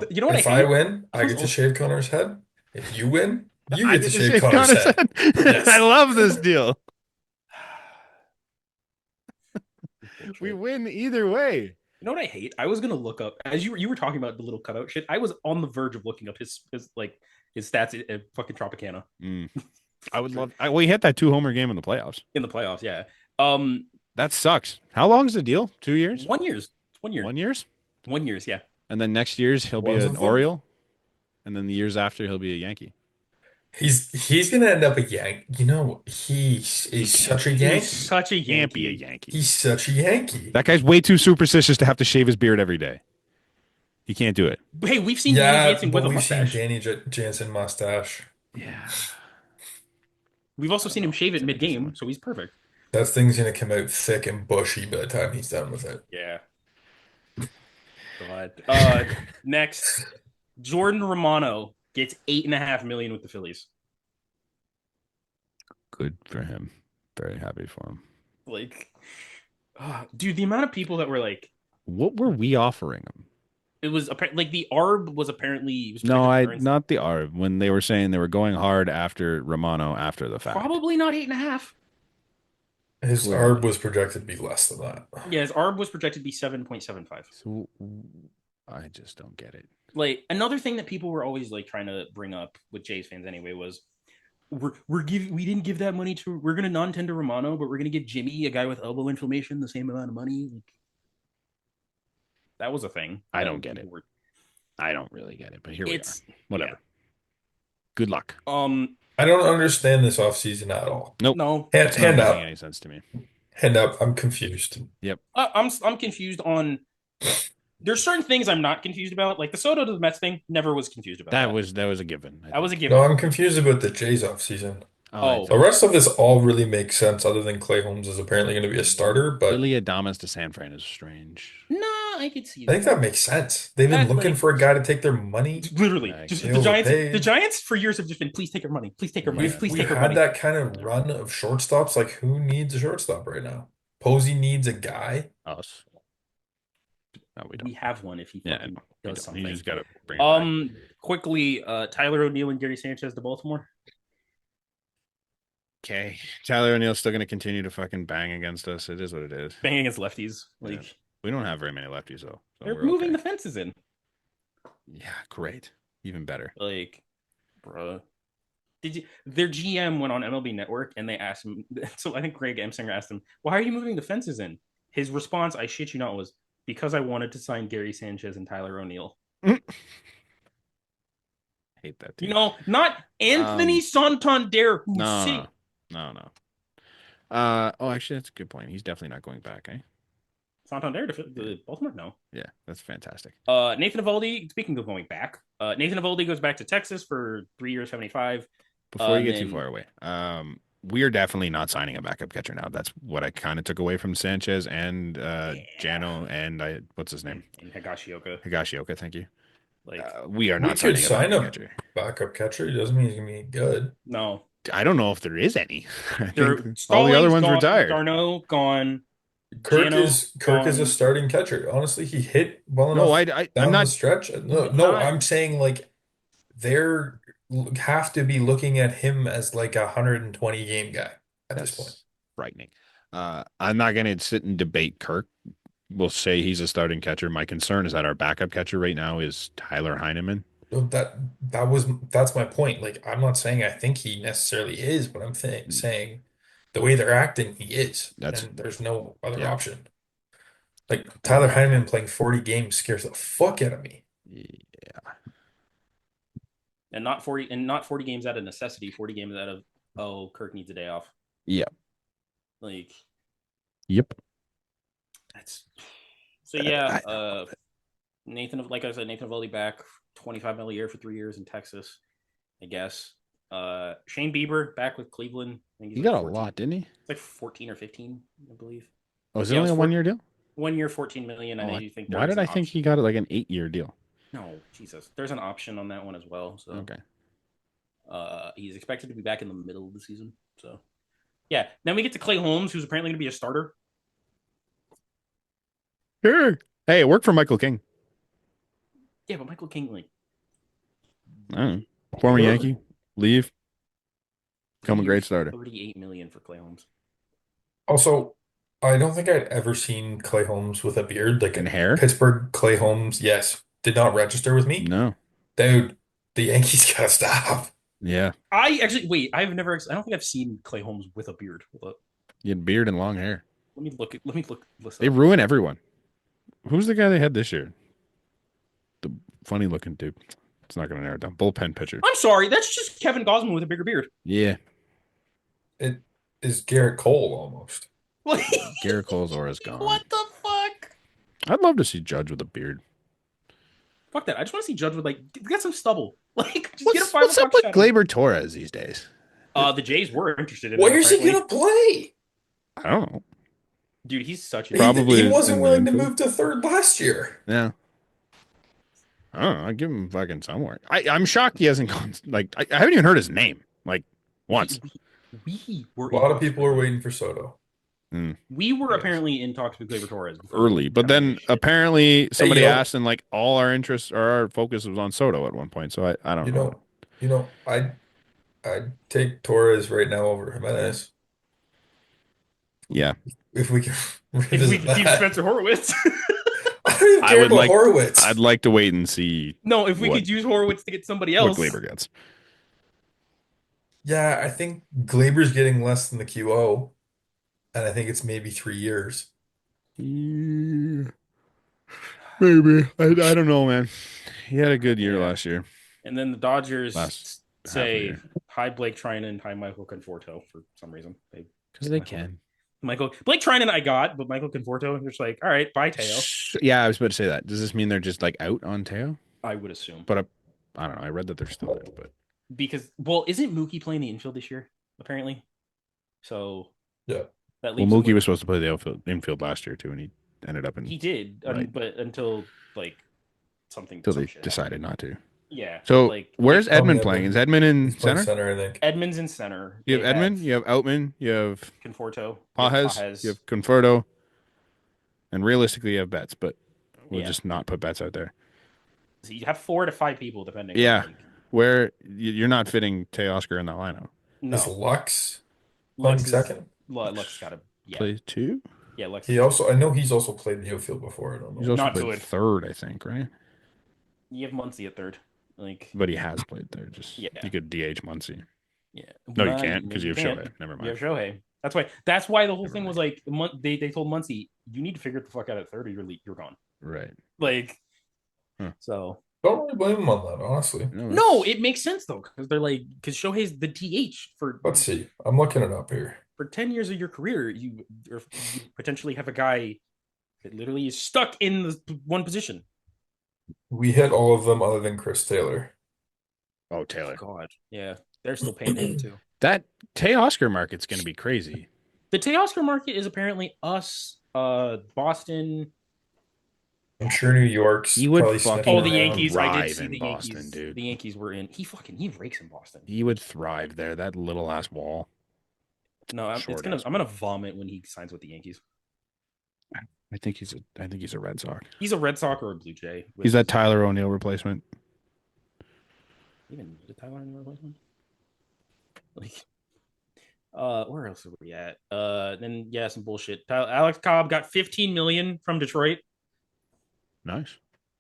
S2: You know what
S3: If
S2: I
S3: I
S2: hate?
S3: win, I get to shave Connor's head. If you win, you
S1: I
S3: get to
S1: get
S3: shave Connor's head. Yes.
S1: I love this deal. We win either way.
S2: You know what I hate? I was gonna look up as you were talking about the little cutout shit. I was on the verge of looking up his stats at fucking Tropicana
S1: I would love. Well, he hit that 2-homer game in the playoffs.
S2: in the playoffs. Yeah.
S1: That sucks. How long is the deal? 2 years?
S2: 1 year. 1 year.
S1: 1 years?
S2: 1 year. Yeah.
S1: And then next year's he'll be
S3: One's
S1: an
S3: a full-
S1: Oriole, and then the years after he'll be a Yankee.
S3: He's gonna end up a Yankee. You know, he's such a
S2: He's
S3: Yankee.
S2: such a
S1: Can't be a
S2: Yankee.
S1: Yankee.
S3: He's such a Yankee.
S1: That guy's way too superstitious to have to shave his beard every day. He can't do it.
S2: Hey, we've seen
S3: Yeah,
S2: Danny Jansen with
S3: but
S2: a
S3: we've seen
S2: mustache.
S3: Danny Jansen mustache.
S1: Yeah.
S2: We've also seen him shave it
S1: It's
S2: mid-game,
S1: interesting.
S2: so he's perfect.
S3: That thing's gonna come out thick and bushy by the time he's done with it.
S2: Yeah. God. Next, Jordan Romano gets $8.5 million with the Phillies.
S1: Good for him. Very happy for him.
S2: Like, dude, the amount of people that were like,
S1: What were we offering him?
S2: it was like the ARB was apparently
S1: No, not the ARB. When they were saying they were going hard after Romano after the fact.
S2: probably not 8.5.
S3: His
S1: Clearly.
S3: ARB was projected to be less than that.
S2: Yeah, his ARB was projected to be 7.75.
S1: So I just don't get it.
S2: Like another thing that people were always like trying to bring up with Jays fans anyway was we didn't give that money to we're gonna non-tender Romano, but we're gonna give Jimmy, a guy with elbow inflammation, the same amount of money. Like, that was a thing.
S1: I don't get it. I don't really get it, but here we are. Whatever.
S2: yeah.
S1: Good luck.
S3: I don't understand this offseason at all.
S1: Nope.
S2: No,
S1: It's not
S3: Hand
S1: making
S3: up.
S1: any sense to me.
S3: Hand up. I'm confused.
S2: I'm confused on There's certain things I'm not confused about, like the Soto to the Mets thing. Never was confused about
S1: That
S2: that.
S1: was a given, I
S2: That was a
S1: think.
S3: No,
S2: given.
S3: I'm confused about the Jays offseason.
S1: Oh, I
S3: The
S2: Oh,
S1: thought
S3: rest of this all really makes sense, other than Clay Holmes is apparently going to be a starter, but
S1: Willie Adamas to San Fran is strange.
S2: nah, I could see
S3: I think
S2: that.
S3: that makes sense. They've been
S2: That
S3: looking
S2: like
S3: for a guy to take their money.
S2: literally,
S1: Yeah, I
S2: just
S3: They
S1: guess.
S2: the Giants. The
S3: overpaid.
S2: Giants for years have just been, please take our money, please take our money,
S1: Yeah,
S2: please
S3: We've
S2: take our
S3: had
S2: money.
S3: that kind of run of shortstops. Like, who needs a shortstop right now? Posey needs a guy.
S1: us. No, we
S2: We
S1: don't.
S2: have one if he
S1: Yeah, I
S2: fucking
S1: know. We
S2: does
S1: don't. You
S2: something.
S1: just got to bring it back.
S2: Quickly, Tyler O'Neill and Gary Sanchez to Baltimore.
S1: Okay. Tyler O'Neill's still going to continue to fucking bang against us. It is what it is.
S2: Banging against lefties.
S1: Yeah.
S2: Like
S1: We don't have very many lefties, though. So
S2: they're
S1: we're
S2: moving
S1: okay.
S2: the fences in.
S1: Yeah, great. Even better.
S2: Like, bruh. Did you? Their GM went on MLB Network and they asked him. So I think Greg Amsinger asked him, "Why are you moving the fences in?" His response, I shit you not, was because I wanted to sign Gary Sanchez and Tyler O'Neill.
S1: Hate that
S2: You
S1: team.
S2: know, not Anthony Santander, who
S1: No,
S2: say
S1: no, no, no. Oh, actually, that's a good point. He's definitely not going back, eh?
S2: Santander to the Baltimore. No.
S1: Yeah, that's fantastic.
S2: Nathan Eovaldi. Speaking of going back, Nathan Eovaldi goes back to Texas for 3 years, 75.
S1: Before you
S2: And
S1: get too
S2: then
S1: far away, we are definitely not signing a backup catcher now. That's what I kind of took away from Sanchez and
S2: yeah,
S1: Jano and what's his name?
S2: and Higashioka.
S1: Higashioka, thank you.
S2: Like,
S1: We are
S3: We
S1: not
S3: could
S1: signing a
S3: sign
S1: backup
S3: a
S1: catcher.
S3: backup catcher. It doesn't mean he's going to be good.
S2: no,
S1: I don't know if there is any. I think
S2: they're
S1: all the other
S2: Stallings
S1: ones
S2: gone,
S1: retired.
S2: Darno gone,
S3: Kirk
S2: Jano
S3: is Kirk is a
S2: gone.
S3: starting catcher. Honestly, he hit well
S1: No,
S3: enough
S1: I'm
S3: down the
S1: not.
S3: stretch. No, no,
S2: Not
S3: I'm saying like they're have to be looking at him as like a 120 game guy at this point.
S1: That's frightening. I'm not going to sit and debate Kirk. We'll say he's a starting catcher. My concern is that our backup catcher right now is Tyler Heineman.
S3: So that's my point. Like I'm not saying I think he necessarily is, but I'm saying the way they're acting, he is,
S1: That's
S3: and there's no other
S1: yeah.
S3: option. Like Tyler Heineman playing 40 games scares the fuck out of me.
S2: and not 40 and not 40 games out of necessity, 40 games out of, oh, Kirk needs a day off.
S1: Yep.
S2: Like
S1: Yep.
S2: that's so yeah.
S1: I,
S2: Nathan, like I said, Nathan Eovaldi back, 25 mil a year for 3 years in Texas, I guess. Shane Bieber back with Cleveland. I think he's
S1: he
S2: like
S1: got a
S2: 14.
S1: lot, didn't he?
S2: It's like 14 or 15, I believe.
S1: Oh, is it
S2: Yeah, it
S1: only
S2: was
S1: a 1 year deal?
S2: 1 year, 14 million. I
S1: Oh,
S2: know you think
S1: why
S2: there is
S1: did
S2: an
S1: I think
S2: option.
S1: he got like an 8 year deal?
S2: No, Jesus, there's an option on that one as well. So,
S1: Okay.
S2: he's expected to be back in the middle of the season. So, yeah. Then we get to Clay Holmes, who's apparently going to be a starter.
S1: Sure. Hey, it worked for Michael King.
S2: Yeah, but Michael King, like,
S1: I don't know. Former
S3: Sure.
S1: Yankee, leave, become a
S2: 3 years,
S1: great starter.
S2: 38 million for Clay Holmes.
S3: Also, I don't think I'd ever seen Clay Holmes with a beard. Like
S1: And
S3: a
S1: hair?
S3: Pittsburgh Clay Holmes, yes, did not register with me.
S1: No.
S3: Dude, the Yankees gotta stop.
S1: Yeah.
S2: I actually wait. I've never. I don't think I've seen Clay Holmes with a beard.
S1: He had beard and long hair.
S2: Let me look. Let me look. Listen
S1: They
S2: up.
S1: ruin everyone. Who's the guy they had this year? The funny looking dude. It's not going to narrow it down. Bullpen pitcher.
S2: I'm sorry. That's just Kevin Gosman with a bigger beard.
S1: Yeah.
S3: It is Garrett Cole almost.
S2: Like,
S1: Garrett Cole's aura's gone.
S2: what the fuck?
S1: I'd love to see Judge with a beard.
S2: Fuck that. I just want to see Judge with, like, get some stubble. Like, just get a
S1: What's,
S2: 5
S1: what's up
S2: o'clock
S1: with
S2: shadow.
S1: Glaber Torres these days?
S2: The Jays were interested in him,
S3: Where is he
S2: apparently.
S3: gonna play?
S1: I don't know.
S2: Dude, he's such a
S1: Probably
S3: He wasn't
S1: in the
S3: willing to
S1: infield.
S3: move to third last year.
S1: Yeah. I don't know. I'd give him fucking somewhere. I'm shocked he hasn't gone. Like, I haven't even heard his name. Like, once.
S2: we were
S3: A lot of people are waiting for Soto.
S2: We were
S1: Yes.
S2: apparently in talks with Glaber Torres before
S1: Early. But
S2: kind of
S1: then
S2: shit.
S1: apparently somebody
S3: you know-
S1: asked, and like all our interests or our focus was on Soto at one point. So I don't know.
S3: I'd take Torres right now over Gimenez
S1: Yeah.
S3: if we can
S2: If we
S3: revisit
S2: could keep
S3: that.
S2: Spencer Horowitz.
S3: I don't even
S1: I
S3: care
S1: would
S3: about
S1: like-
S3: Horowitz.
S1: I'd like to wait and see
S2: No, if we
S1: What?
S2: could use Horowitz to get somebody
S1: what
S2: else.
S1: Glaber gets.
S3: Yeah, I think Glaber's getting less than the QO, and I think it's maybe 3 years.
S1: Yeah. Maybe. I don't know, man. He had a good year
S2: Yeah.
S1: last year.
S2: And then the Dodgers
S1: Last half a
S2: say,
S1: year.
S2: hi Blake Trinan, hi Michael Conforto for some reason.
S1: Because they can.
S2: Blake Trinan I got, but Michael Conforto, just like, all right, bye, Teo.
S1: Yeah, I was about to say that. Does this mean they're just like out on Teo?
S2: I would assume.
S1: But I don't know. I read that they're still in, but
S2: Because, well, isn't Mookie playing the infield this year, apparently? So
S3: Yeah.
S2: that
S1: well,
S2: leaves him
S1: Mookie
S2: with,
S1: was supposed to play the infield last year too, and he ended up in
S2: he did,
S1: right
S2: but until like
S1: until
S2: some
S1: they
S2: shit happened.
S1: decided not to.
S2: Yeah, but
S1: So where's
S3: Tommy
S1: Edmund playing? Is
S3: Edman.
S1: Edmund in
S3: He's playing
S1: center?
S3: center, I think.
S2: Edmonds in center.
S1: You
S2: They
S1: have
S2: have
S1: Edmund, you have Outman, you have
S2: Conforto, you have
S1: Pajes, you
S2: Pajes.
S1: have Conforto, and realistically you have Betts, but we'll
S2: Yeah,
S1: just not put Betts out there.
S2: so you have 4 to 5 people depending on
S1: Yeah,
S2: like.
S1: where you're not fitting Teoscar in that lineup.
S3: Is
S2: No,
S3: Lux playing
S2: Lux is
S3: second?
S2: Lux got to yeah
S1: Play two.
S2: yeah Lux
S3: He
S2: is
S3: also, I know he's also played the outfield before. I don't
S1: He's
S3: know.
S1: also
S2: not
S1: played
S2: good.
S1: third, I think, right?
S2: You have Muncy at third, like
S1: But he has played there. Just
S2: yeah
S1: you could DH Muncy.
S2: yeah.
S1: No, you
S2: Nah,
S1: can't because you have
S2: can't.
S1: Shohei. Never
S2: You
S1: mind.
S2: have Shohei. That's why the whole
S1: Never
S2: thing was
S1: mind.
S2: like they told Muncy you need to figure it the fuck out at third or you're gone.
S1: Right.
S2: Like
S1: Huh.
S2: so.
S3: Don't really blame him on that, honestly.
S1: No,
S2: No, it makes sense though because they're like because Shohei's the DH
S3: Let's see. I'm looking it up here.
S2: for 10 years of your career. You potentially have a guy that literally is stuck in the one position.
S3: We hit all of them other than Chris Taylor.
S1: Oh, Taylor.
S2: God, yeah, they're still paying him too.
S1: That Teoscar market's going to be crazy.
S2: The Teoscar market is apparently us, Boston.
S3: I'm sure New York's
S1: He would
S3: probably
S1: fucking
S2: Oh,
S3: sniffing
S2: the
S3: around.
S2: Yankees. I did
S1: thrive
S2: see
S1: in
S2: the
S1: Boston,
S2: Yankees.
S1: dude.
S2: The Yankees were in. He rakes in Boston.
S1: He would thrive there. That little ass wall.
S2: No,
S1: Short
S2: I'm
S1: ass
S2: gonna vomit when he signs with the Yankees.
S1: I think he's a Red Sox.
S2: He's a Red Sox or a Blue Jay.
S1: He's that Tyler O'Neill replacement.
S2: Even did Tyler O'Neill replacement? Like, where else are we at? Then yeah, some bullshit. Alex Cobb got 15 million from Detroit
S1: Nice.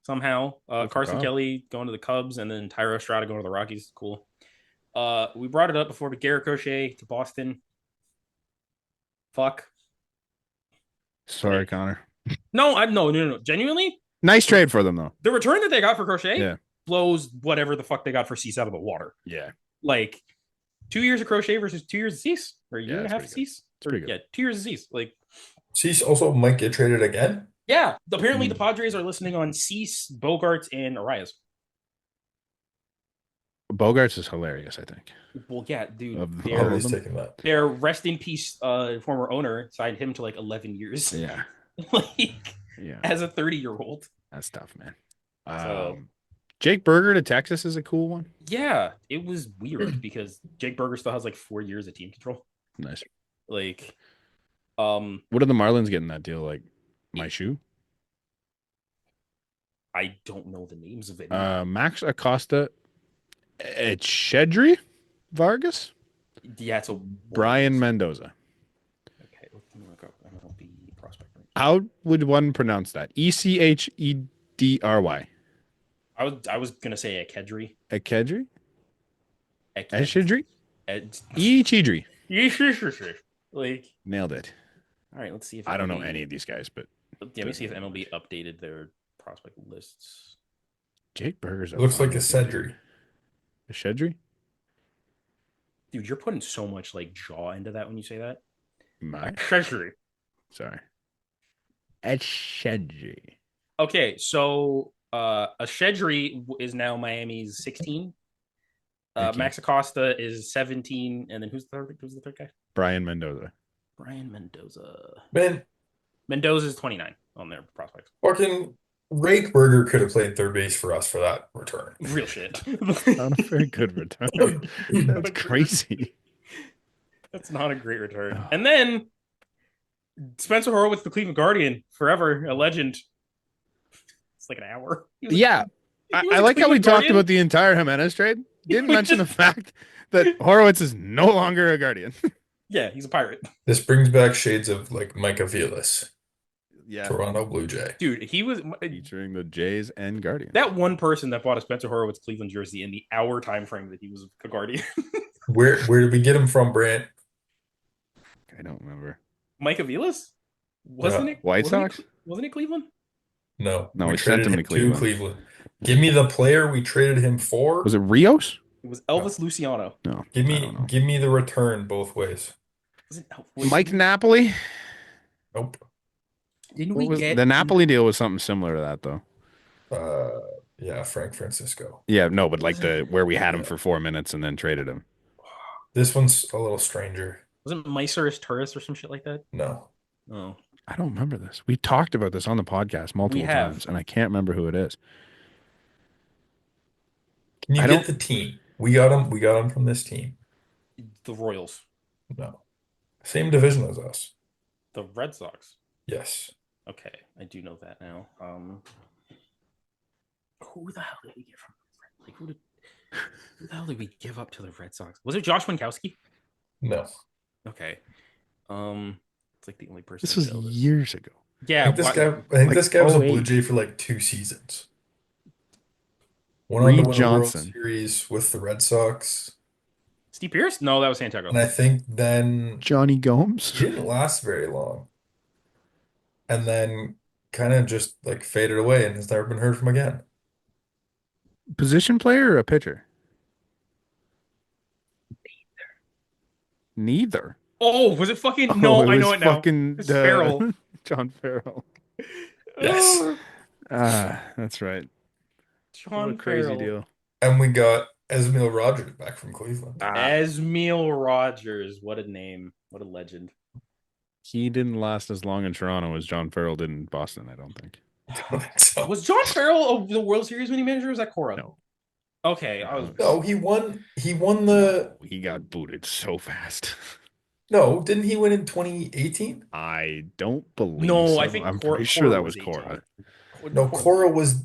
S2: somehow.
S1: Good for
S2: Carson
S1: Cobb.
S2: Kelly going to the Cubs, and then Tyro Estrada going to the Rockies. Cool. We brought it up before, but Garrett Crochet to Boston. Fuck.
S1: Sorry,
S2: Like-
S1: Connor.
S2: No, no. Genuinely,
S1: Nice trade for them though.
S2: the return that they got for Crochet
S1: Yeah.
S2: blows whatever the fuck they got for Cease out of the water.
S1: Yeah.
S2: Like 2 years of Crochet versus 2 years of Cease, or a year
S1: Yeah,
S2: and a
S1: that's
S2: half of
S1: pretty good.
S2: Cease.
S1: It's pretty good.
S2: Yeah, 2 years of Cease. Like,
S3: Cease also might get traded again.
S2: yeah. Apparently,
S1: Hmm.
S2: the Padres are listening on Cease, Bogarts, and Arias.
S1: Bogarts is hilarious, I think.
S2: Well, yeah, dude.
S1: Of-
S3: Oh,
S1: of
S3: he's
S1: them?
S3: taking that.
S2: Their rest in peace former owner signed him to like 11 years.
S1: Yeah.
S2: Like
S1: Yeah.
S2: as a 30-year-old.
S1: That's tough, man.
S2: So-
S1: Jake Berger to Texas is a cool one.
S2: Yeah, it was weird because Jake Berger still has like 4 years of team control.
S1: Nice.
S2: Like,
S1: What are the Marlins getting that deal? Like my shoe?
S2: I don't know the names of it.
S1: Max Acosta, Echedri Vargas,
S2: Yeah, it's a
S1: Brian Mendoza.
S2: Okay, let me look up MLB prospect.
S1: How would one pronounce that? Echedry.
S2: I was gonna say a Kedry.
S1: Echedri? Echedri?
S2: Ed-
S1: Echedri.
S2: Like,
S1: Nailed it.
S2: all right, let's see if
S1: I don't know
S2: MLB
S1: any of these guys, but
S2: Yeah, let me see if MLB updated their prospect lists.
S1: Jake Berger's
S3: It looks like a
S1: fun-looking
S3: Cedry.
S1: dude. Echedri?
S2: Dude, you're putting so much like jaw into that when you say that.
S1: My,
S2: Kedry.
S1: sorry. Echedri.
S2: Okay, so a Shedry is now Miami's 16.
S1: Thank you.
S2: Max Acosta is 17, and then who's the third guy?
S1: Brian Mendoza.
S2: Brian Mendoza.
S3: Man,
S2: Mendoza is 29 on their prospect.
S3: fucking Rakeberger could have played third base for us for that return.
S2: Real shit.
S1: Not a very good return. That's crazy.
S2: That's not a great return. And then Spencer Horwitz, the Cleveland Guardian, forever a legend. It's like an hour. He was-
S1: Yeah.
S2: he was
S1: I
S2: a
S1: like how we
S2: Cleveland
S1: talked
S2: Guardian.
S1: about the entire Jimenez trade. Didn't
S2: We
S1: mention
S2: just-
S1: the fact that Horowitz is no longer a Guardian.
S2: Yeah, he's a pirate.
S3: This brings back shades of like Micah Vilas,
S1: Yeah.
S3: Toronto Blue Jay.
S2: Dude, he was
S1: Featuring the Jays and Guardians.
S2: that one person that bought a Spencer Horwitz Cleveland jersey in the hour time frame that he was a Guardian.
S3: Where did we get him from, Brant?
S1: I don't remember.
S2: Mike Avilas? Wasn't
S3: Yeah.
S2: it
S1: White
S2: wasn't
S1: Sox?
S2: Wasn't it Cleveland?
S3: No,
S1: No,
S3: we
S1: we sent
S3: traded
S1: him to Cleveland.
S3: Cleveland. Give me the player we traded him for.
S1: Was it Rios?
S2: It was Elvis Luciano.
S1: No.
S3: Give
S1: I don't know.
S3: me the return both ways.
S2: Was it,
S1: Mike Napoli.
S3: Nope.
S2: didn't
S1: What
S2: we
S1: was the
S2: get
S1: Napoli deal? Was something similar to that though.
S3: Uh, yeah, Frank Francisco.
S1: Yeah, no, but like
S2: was it
S1: the where we had him
S3: Yeah.
S1: for 4 minutes and then traded him.
S3: This one's a little stranger.
S2: wasn't Myceris Tourist or some shit like that?
S3: No.
S2: Oh,
S1: I don't remember this. We talked about this on the podcast
S2: we
S1: multiple
S2: have
S1: times, and I can't remember who it is.
S3: Can you
S1: I don't.
S3: get the team? We got him from this team.
S2: the Royals,
S3: No. Same division as us.
S2: the Red Sox.
S3: Yes.
S2: Okay, I do know that now. Who the hell did we get from? Like who the hell did we give up to the Red Sox? Was it Josh Winkowski?
S3: No.
S2: Okay. It's like the only person
S1: This
S2: I
S1: was
S2: know this.
S1: years ago.
S2: Yeah, what?
S3: I think
S1: Like
S3: this guy was a Blue
S1: 08.
S3: Jay for like 2 seasons. Went on to
S1: Reed
S3: win a World
S1: Johnson,
S3: Series with the Red Sox.
S2: Steve Pierce? No, that was
S3: And
S2: Santiago.
S3: I think then
S1: Johnny
S3: he
S1: Gomes,
S3: didn't last very long. And then kind of just like faded away and has never been heard from again.
S1: position player or a pitcher? Neither.
S2: Oh, was it fucking?
S1: Oh,
S2: No,
S1: it
S2: I know
S1: was
S2: it now.
S1: fucking
S2: It's Farrell.
S1: John Farrell.
S3: Yes.
S2: Oh,
S1: That's right. What a
S2: John
S1: crazy
S2: Farrell.
S1: deal.
S3: And we got Esmil Rogers back from Cleveland.
S2: Esmiel Rogers. What a name. What a legend.
S1: He didn't last as long in Toronto as John Farrell did in Boston, I don't think.
S3: So,
S2: Was John Farrell the World Series winning manager or was that Cora?
S1: No.
S2: Okay, I was.
S3: no, he won the
S1: He got booted so fast.
S3: no, didn't he win in 2018?
S1: I don't believe
S2: No,
S1: so.
S2: I think
S1: I'm pretty sure
S2: Cora
S1: that
S2: was
S1: was
S2: 18.
S1: Cora.
S3: No, Cora was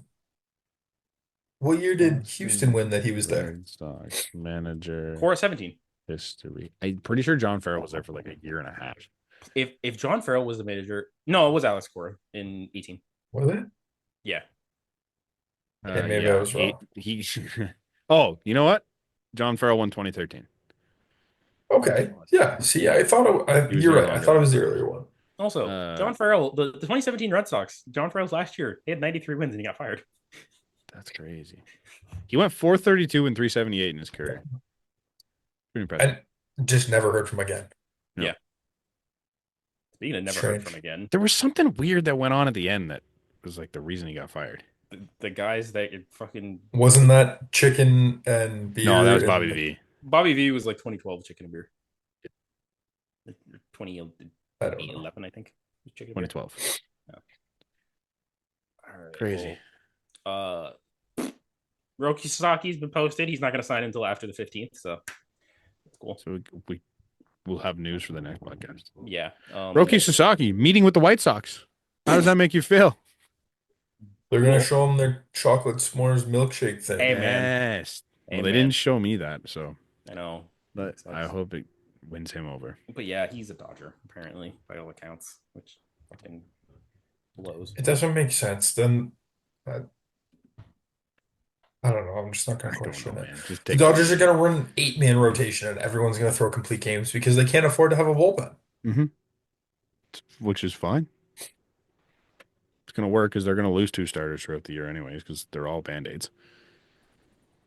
S3: what year did Houston
S1: Boston
S3: win that he was there?
S1: Red Sox manager
S2: Cora 17.
S1: history. I'm pretty sure John Farrell was there for like a year and a half.
S2: If John Farrell was the manager, no, it was Alex Cora in 18.
S3: Was it?
S2: Yeah.
S3: Okay, maybe I was wrong.
S1: He Oh, you know what? John Farrell won 2013.
S3: Okay. Yeah. See, I thought
S1: He was
S3: you're
S1: here
S3: right. I
S1: longer.
S3: thought it was the earlier one.
S2: Also,
S1: Uh,
S2: John Farrell, the 2017 Red Sox, John Farrell's last year, he had 93 wins and he got fired.
S1: That's crazy. He went 432 and 378 in his career. Pretty impressive.
S3: And just never heard from again.
S1: No.
S2: Yeah. Speaking of never heard from again,
S1: There was something weird that went on at the end that was like the reason he got fired.
S2: the guys that fucking
S3: Wasn't that chicken and beer?
S1: No, that was
S3: and-
S1: Bobby V.
S2: Bobby V was like 2012 chicken and beer. 2011,
S3: I don't know.
S2: I think. Chicken and beer.
S1: 2012.
S2: All right,
S1: Crazy.
S2: well, Roki Sasaki's been posted. He's not going to sign until after the 15th, so that's cool.
S1: So we'll have news for the next podcast.
S2: Yeah.
S1: Roki Sasaki meeting with the White Sox. How does that make you feel?
S3: They're gonna show them their chocolate s'mores milkshake thing.
S2: Hey, man.
S1: Yes. Well,
S2: Hey,
S1: they
S2: man.
S1: didn't show me that, so
S2: I know.
S1: but
S2: Sucks.
S1: I hope it wins him over.
S2: But yeah, he's a Dodger, apparently, by all accounts, which fucking blows.
S3: It doesn't make sense. Then I don't know. I'm just not gonna
S1: I don't
S3: question
S1: know,
S3: it.
S1: man. Just
S3: The
S1: take
S3: Dodgers are gonna run an 8-man rotation and everyone's gonna throw complete games because they can't afford to have a bullpen.
S1: which is fine. It's gonna work because they're gonna lose 2 starters throughout the year, anyways, because they're all band-aids.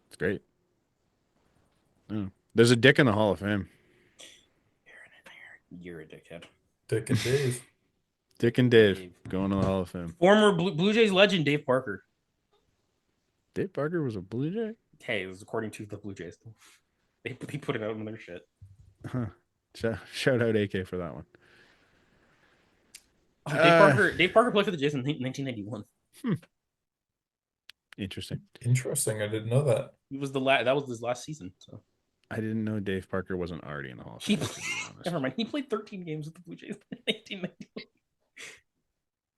S1: It's great. Yeah. There's a dick in the Hall of Fame.
S2: You're a dickhead.
S3: Dick and Dave.
S1: Dick and Dave going to the Hall of Fame.
S2: Former Blue Jays legend Dave Parker.
S1: Dave Parker was a Blue Jay?
S2: Hey, it was according to the Blue Jays. They put it out in their shit.
S1: Huh. Shout out AK for that one.
S2: Oh, Dave Parker played for the Jays in 1991.
S1: Interesting.
S3: Interesting. I didn't know that.
S2: It was that was his last season. So
S1: I didn't know Dave Parker wasn't already in the Hall of
S2: he
S1: Fame. To be honest.
S2: never mind. He played 13 games with the Blue Jays in 1991.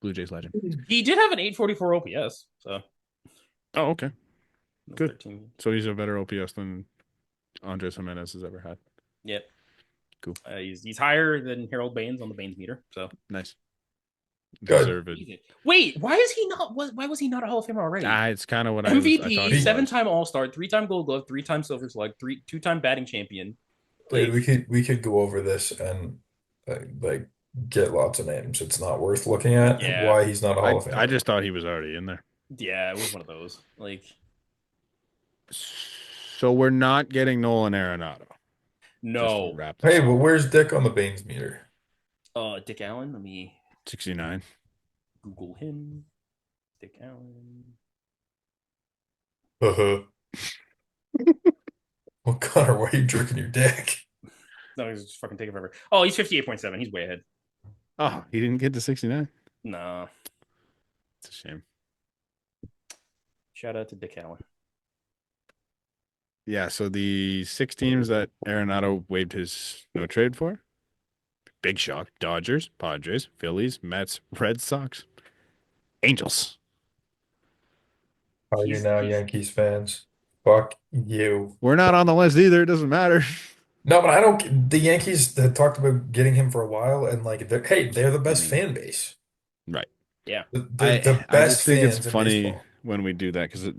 S1: Blue Jays legend.
S2: He did have an 844 OPS. So
S1: Oh, okay. Good.
S2: 13.
S1: So he's a better OPS than Andres Gimenez has ever had.
S2: Yep.
S1: Cool.
S2: He's higher than Harold Baines on the Baines meter. So
S1: Nice.
S3: Good.
S1: Deserve it.
S2: wait, why is he not? Why was he not a Hall of Famer already?
S1: It's kind of what
S2: MVP,
S1: I thought he was.
S2: 7-time All Star, 3-time Gold Glove, 3-time Silver Slug, 2-time batting champion.
S3: Dude, we could go over this and like get lots of names. It's not worth looking at
S2: Yeah.
S3: why he's not a Hall of Famer.
S1: I just thought he was already in there.
S2: Yeah, it was one of those. Like,
S1: So we're not getting Nolan Arenado. Just
S2: No.
S1: wrap
S3: Hey,
S1: this
S3: but
S1: up.
S3: where's Dick on the Baines meter?
S2: Dick Allen. Let me
S1: 69.
S2: Google him. Dick Allen.
S3: Uh-huh. Well, Connor, why are you jerking your dick?
S2: No, he's just fucking taking forever. Oh, he's 58.7. He's way ahead.
S1: Oh, he didn't get to 69.
S2: Nah.
S1: It's a shame.
S2: Shout out to Dick Allen.
S1: Yeah, so the 6 teams that Arenado waived his no trade for, big shock. Dodgers, Padres, Phillies, Mets, Red Sox, Angels.
S3: Are you
S2: He's
S3: now
S2: he's
S3: Yankees fans? Fuck you.
S1: We're not on the list either. It doesn't matter.
S3: No, but I don't. The Yankees had talked about getting him for a while, and like, hey, they're the
S1: I
S3: best
S1: mean,
S3: fan base.
S1: right.
S2: yeah.
S3: They're the
S1: I just
S3: best
S1: think it's
S3: fans in
S1: funny
S3: baseball.
S1: when we do that because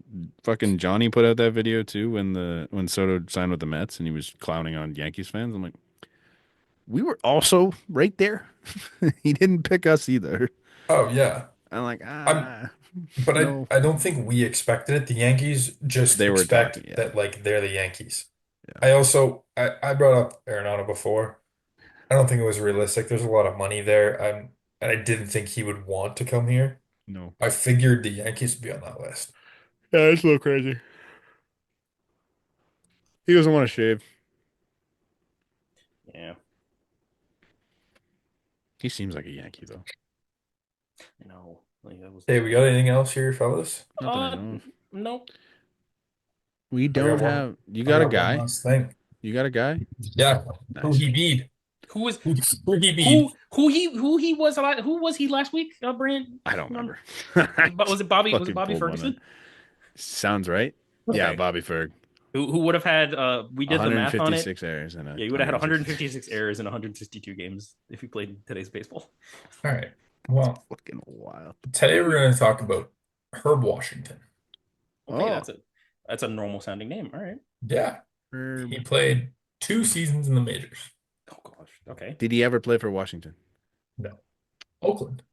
S1: fucking Johnny put out that video too when Soto signed with the Mets and he was clowning on Yankees fans. I'm like, we were also right there. He didn't pick us either.
S3: Oh yeah,
S1: I'm like,
S3: I'm. But I
S1: no.
S3: I don't think we expected it. The Yankees just
S1: They were
S3: expect
S1: talking, yeah,
S3: that like they're the Yankees.
S1: yeah.
S3: I brought up Arenado before. I don't think it was realistic. There's a lot of money there. And I didn't think he would want to come here.
S1: No.
S3: I figured the Yankees would be on that list.
S1: Yeah, it's a little crazy. He doesn't want to shave.
S2: Yeah.
S1: He seems like a Yankee though.
S2: No. Like that was
S3: Hey, we got anything else here, fellas?
S1: Not that I know of.
S2: no.
S1: We
S3: I
S1: don't
S3: got one.
S1: have. You
S3: I
S1: got a
S3: got one
S1: guy.
S3: last thing.
S1: You got a guy.
S3: Yeah, who
S1: Nice.
S3: he beat?
S2: Who was
S3: Who he beat?
S2: who he was who was he last week, Brand?
S1: I don't
S2: Um,
S1: remember. I
S2: But was
S1: just
S2: it Bobby? Was it
S1: fucking
S2: Bobby
S1: pulled one.
S2: Ferguson?
S1: Sounds right. Yeah,
S2: Okay.
S1: Bobby Ferg.
S2: Who would have had? We did the math on it.
S1: 156 errors and a
S2: Yeah, you would have had
S1: 160.
S2: 156 errors in 162 games if you played today's baseball.
S3: All right. Well,
S1: Fucking wild.
S3: today we're going to talk about Herb Washington.
S2: Okay,
S1: Oh,
S2: that's a normal sounding name. All right.
S3: Yeah, he
S1: Herb.
S3: played 2 seasons in the majors.
S2: Oh gosh. Okay.
S1: Did he ever play for Washington?
S3: No, Oakland.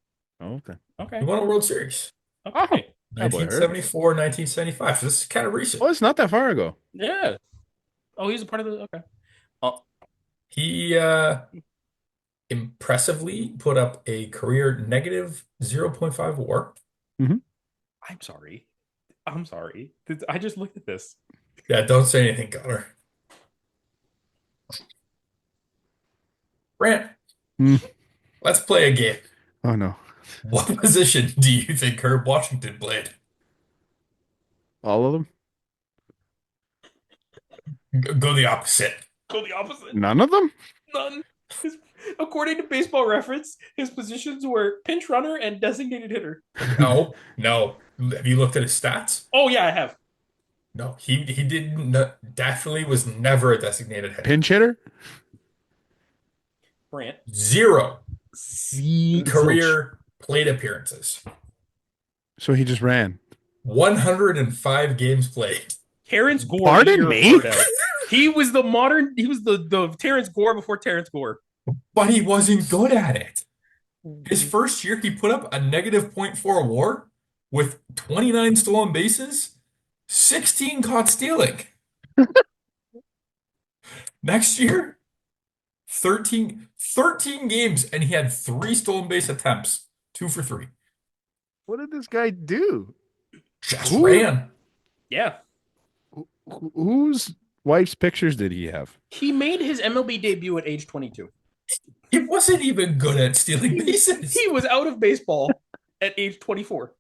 S1: Oh, okay.
S3: He
S2: Okay.
S3: won a World Series.
S1: Oh,
S2: Okay.
S1: cowboy Herb.
S3: 1974, 1975. So this is kind of recent.
S1: Oh, it's not that far ago.
S2: Yeah. Oh, he's a part of the. Okay. Oh,
S3: He impressively put up a career negative zero point 0.5 WAR.
S1: Hmm.
S2: I'm sorry. I'm sorry. I just looked at this.
S3: Yeah, don't say anything, Connor. Brant,
S1: Mm.
S3: let's play a game.
S1: Oh no,
S3: What position do you think Herb Washington played?
S1: all of them.
S3: Go the opposite.
S2: Go the opposite.
S1: None of them.
S2: None. His, according to Baseball Reference, his positions were pinch runner and designated hitter.
S3: No, no. Have you looked at his stats?
S2: Oh yeah, I have.
S3: No, he didn't. Definitely was never a designated hitter.
S1: Pinch hitter.
S2: Brant.
S3: Zero
S1: Zilch.
S3: career plate appearances.
S1: So he just ran.
S3: 105 games played.
S2: Terrence Gore.
S1: Pardon me?
S2: He was the modern. He was the Terrence Gore before Terrence Gore.
S3: But he wasn't good at it. His first year, he put up a negative zero point 0.4 WAR with 29 stolen bases, 16 caught stealing. Next year, 13 games, and he had 3 stolen base attempts, 2 for 3.
S1: What did this guy do?
S3: Just
S1: Who?
S3: ran.
S2: Yeah.
S1: Whose wife's pictures did he have?
S2: He made his MLB debut at age 22.
S3: He wasn't even good at stealing bases.
S2: He was out of baseball at age 24.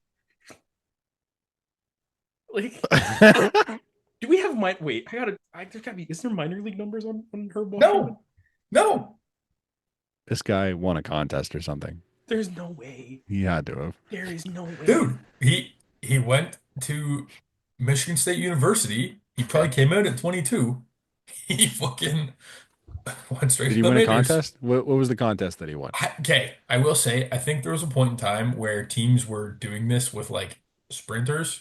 S2: Like, do we have my wait? There's gotta be. Is there minor league numbers on Herb Washington?
S3: No.
S1: This guy won a contest or something.
S2: There's no way.
S1: He had to have.
S2: There is no way.
S3: Dude, he went to Michigan State University. He probably came out at 22. He fucking went straight
S1: Did
S3: to
S1: he
S3: the
S1: win a
S3: majors.
S1: contest? What was the contest that he won?
S3: Okay, I will say, I think there was a point in time where teams were doing this with like sprinters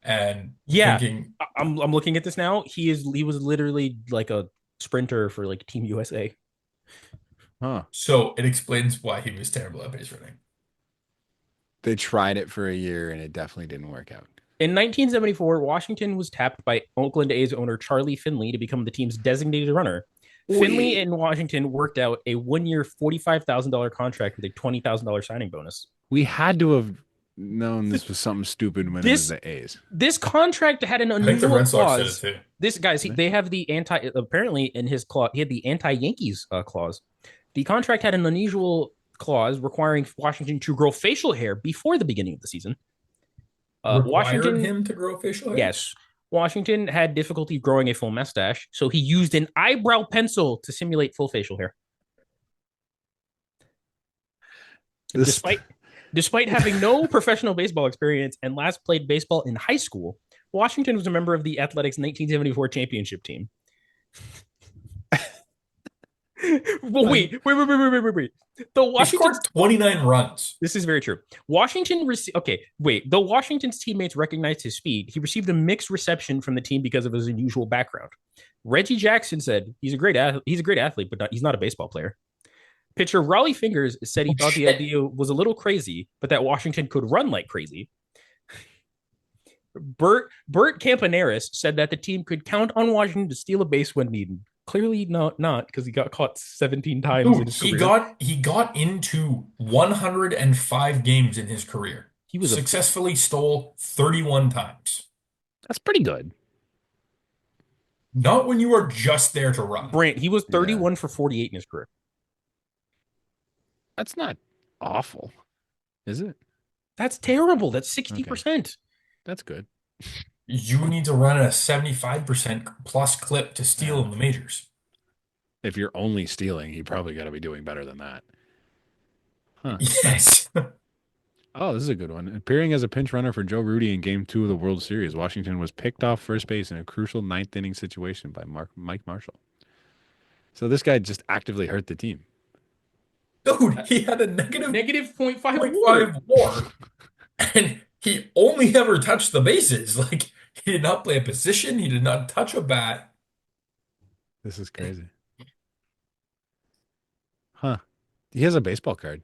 S3: and
S2: Yeah.
S3: thinking,
S2: I'm looking at this now. He was literally like a sprinter for like Team USA.
S1: Huh.
S3: so it explains why he was terrible at base running.
S1: They tried it for a year and it definitely didn't work out.
S2: In 1974, Washington was tapped by Oakland A's owner Charlie Finley to become the team's designated runner. Finley and Washington worked out a 1-year, $45,000 contract with a $20,000 signing bonus.
S1: We had to have known this was something stupid when it was
S2: This
S1: the A's.
S2: this contract had an
S3: I think the
S2: unusual
S3: Red Sox did it
S2: clause.
S3: too.
S2: This guys, they have the anti. Apparently, in his clause, he had the anti-Yankees clause. The contract had an unusual clause requiring Washington to grow facial hair before the beginning of the season.
S3: Required
S2: Washington,
S3: him to grow facial hair?
S2: yes, Washington had difficulty growing a full mustache, so he used an eyebrow pencil to simulate full facial hair.
S1: This,
S2: Despite having no professional baseball experience and last played baseball in high school, Washington was a member of the Athletics 1974 championship team. Well, wait. The
S3: He
S2: Washington.
S3: scored 29 runs.
S2: This is very true. Washington received. Okay, wait. Though Washington's teammates recognized his speed, he received a mixed reception from the team because of his unusual background. Reggie Jackson said he's a great athlete, but he's not a baseball player. Pitcher Raleigh Fingers said he thought the idea was a little crazy, but that Washington could run like crazy. Bert Campaneris said that the team could count on Washington to steal a base when needed. Clearly not because he got caught 17 times in
S3: Dude,
S2: his
S3: he
S2: career.
S3: got into 105 games in his career.
S2: He was
S3: successfully stole 31 times.
S1: that's pretty good.
S3: Not when you are just there to run.
S2: Brant. He was 31 for 48 in his career.
S1: That's not awful, is it?
S2: That's terrible. That's 60%.
S1: That's good.
S3: You need to run at a 75% plus clip to steal in the majors.
S1: If you're only stealing, you probably got to be doing better than that. Huh.
S3: Yes.
S1: Oh, this is a good one. Appearing as a pinch runner for Joe Rudy in Game 2 of the World Series, Washington was picked off first base in a crucial ninth inning situation by Mike Marshall. So this guy just actively hurt the team.
S3: Dude, he had a negative
S2: -0.5
S3: WAR. And he only ever touched the bases. Like, he did not play a position. He did not touch a bat.
S1: This is crazy. Huh. He has a baseball card.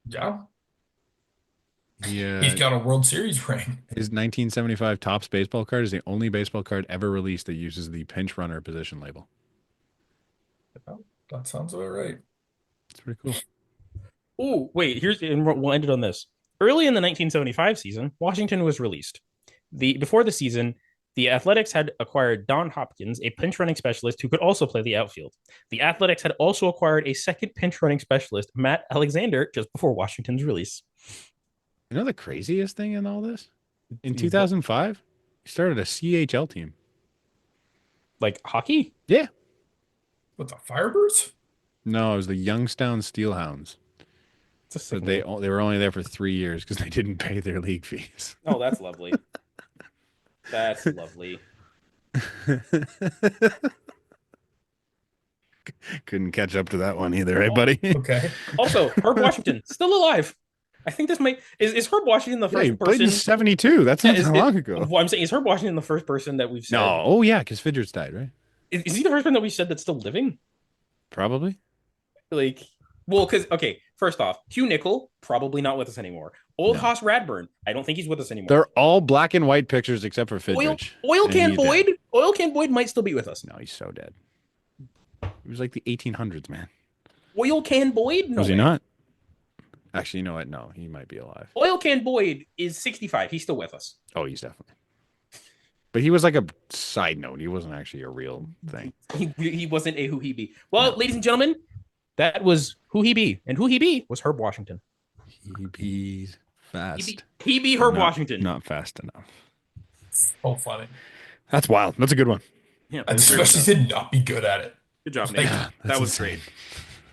S3: Yeah.
S1: Yeah.
S3: He's got a World Series ring.
S1: His 1975 Topps baseball card is the only baseball card ever released that uses the pinch runner position label.
S3: That sounds about right.
S1: It's pretty cool.
S2: Oh, wait. We'll end it on this. Early in the 1975 season, Washington was released. Before the season, the Athletics had acquired Don Hopkins, a pinch running specialist who could also play the outfield. The Athletics had also acquired a second pinch running specialist, Matt Alexander, just before Washington's release.
S1: You know the craziest thing in all this? In 2005, he started a CHL team.
S2: Like hockey?
S1: Yeah.
S3: With the Firebirds?
S1: No, it was the Youngstown Steelhounds. But they were only there for 3 years because they didn't pay their league fees.
S2: Oh, that's lovely. That's lovely.
S1: Couldn't catch up to that one either, right, buddy?
S3: Okay.
S2: Also, Herb Washington, still alive. I think this might is Herb Washington the
S1: Yeah, he
S2: first
S1: played in
S2: person.
S1: 72. That's not that long ago.
S2: Well, I'm saying, is Herb Washington the first person that we've said?
S1: No. Oh, yeah, because Fidget's died, right?
S2: Is he the first one that we said that's still living?
S1: Probably.
S2: Like, well, because, okay, first off, Hugh Nickel, probably not with us anymore. Old
S1: No.
S2: Haas Radburn, I don't think he's with us anymore.
S1: They're all black and white pictures except for Fidget.
S2: Oil Can Boyd might still be with us.
S1: No, he's so dead. He was like the 1800s, man.
S2: Oil Can Boyd? No
S1: Was he
S2: way.
S1: not? Actually, you know what? No, he might be alive.
S2: Oil Can Boyd is 65. He's still with us.
S1: Oh, he's definitely. But he was like a side note. He wasn't actually a real thing.
S2: He wasn't a Who He Be. Well, ladies and gentlemen, that was Who He Be. And Who He Be was Herb Washington.
S1: He bees fast.
S2: He be Herb Washington.
S1: Not fast enough.
S3: Oh, funny.
S1: That's wild. That's a good one.
S2: Yeah,
S3: Especially to not be good at it.
S2: good job,
S3: Thank
S2: Nate.
S3: you.
S2: That was
S1: insane.
S2: great.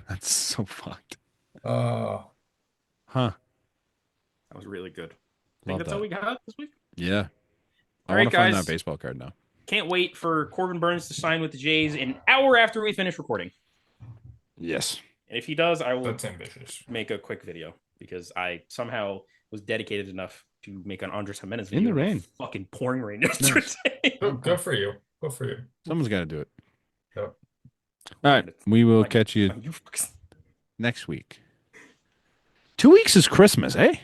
S1: That's so fucked.
S3: Uh,
S2: That was really good. I think
S1: Love
S2: that's
S1: that.
S2: all we got this week.
S1: Yeah. I
S2: All right,
S1: want to find
S2: guys.
S1: that baseball card now.
S2: Can't wait for Corbin Burns to sign with the Jays an hour after we finish recording.
S1: Yes.
S2: And if he does, I will
S3: that's ambitious.
S2: make a quick video because I somehow was dedicated enough to make an Andres Gimenez
S1: In
S2: video.
S1: the rain.
S2: Fucking pouring rain yesterday.
S3: Good for you. Good for you.
S1: Someone's got to do it.
S3: Yep.
S1: All right. We will catch you
S2: You fucks.
S1: next week. 2 weeks is Christmas, eh?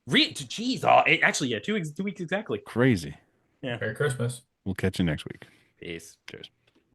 S2: Jeez, actually, yeah, 2 weeks exactly.
S1: Crazy.
S2: Yeah.
S3: Merry Christmas.
S1: We'll catch you next week.
S2: Peace.
S1: Cheers.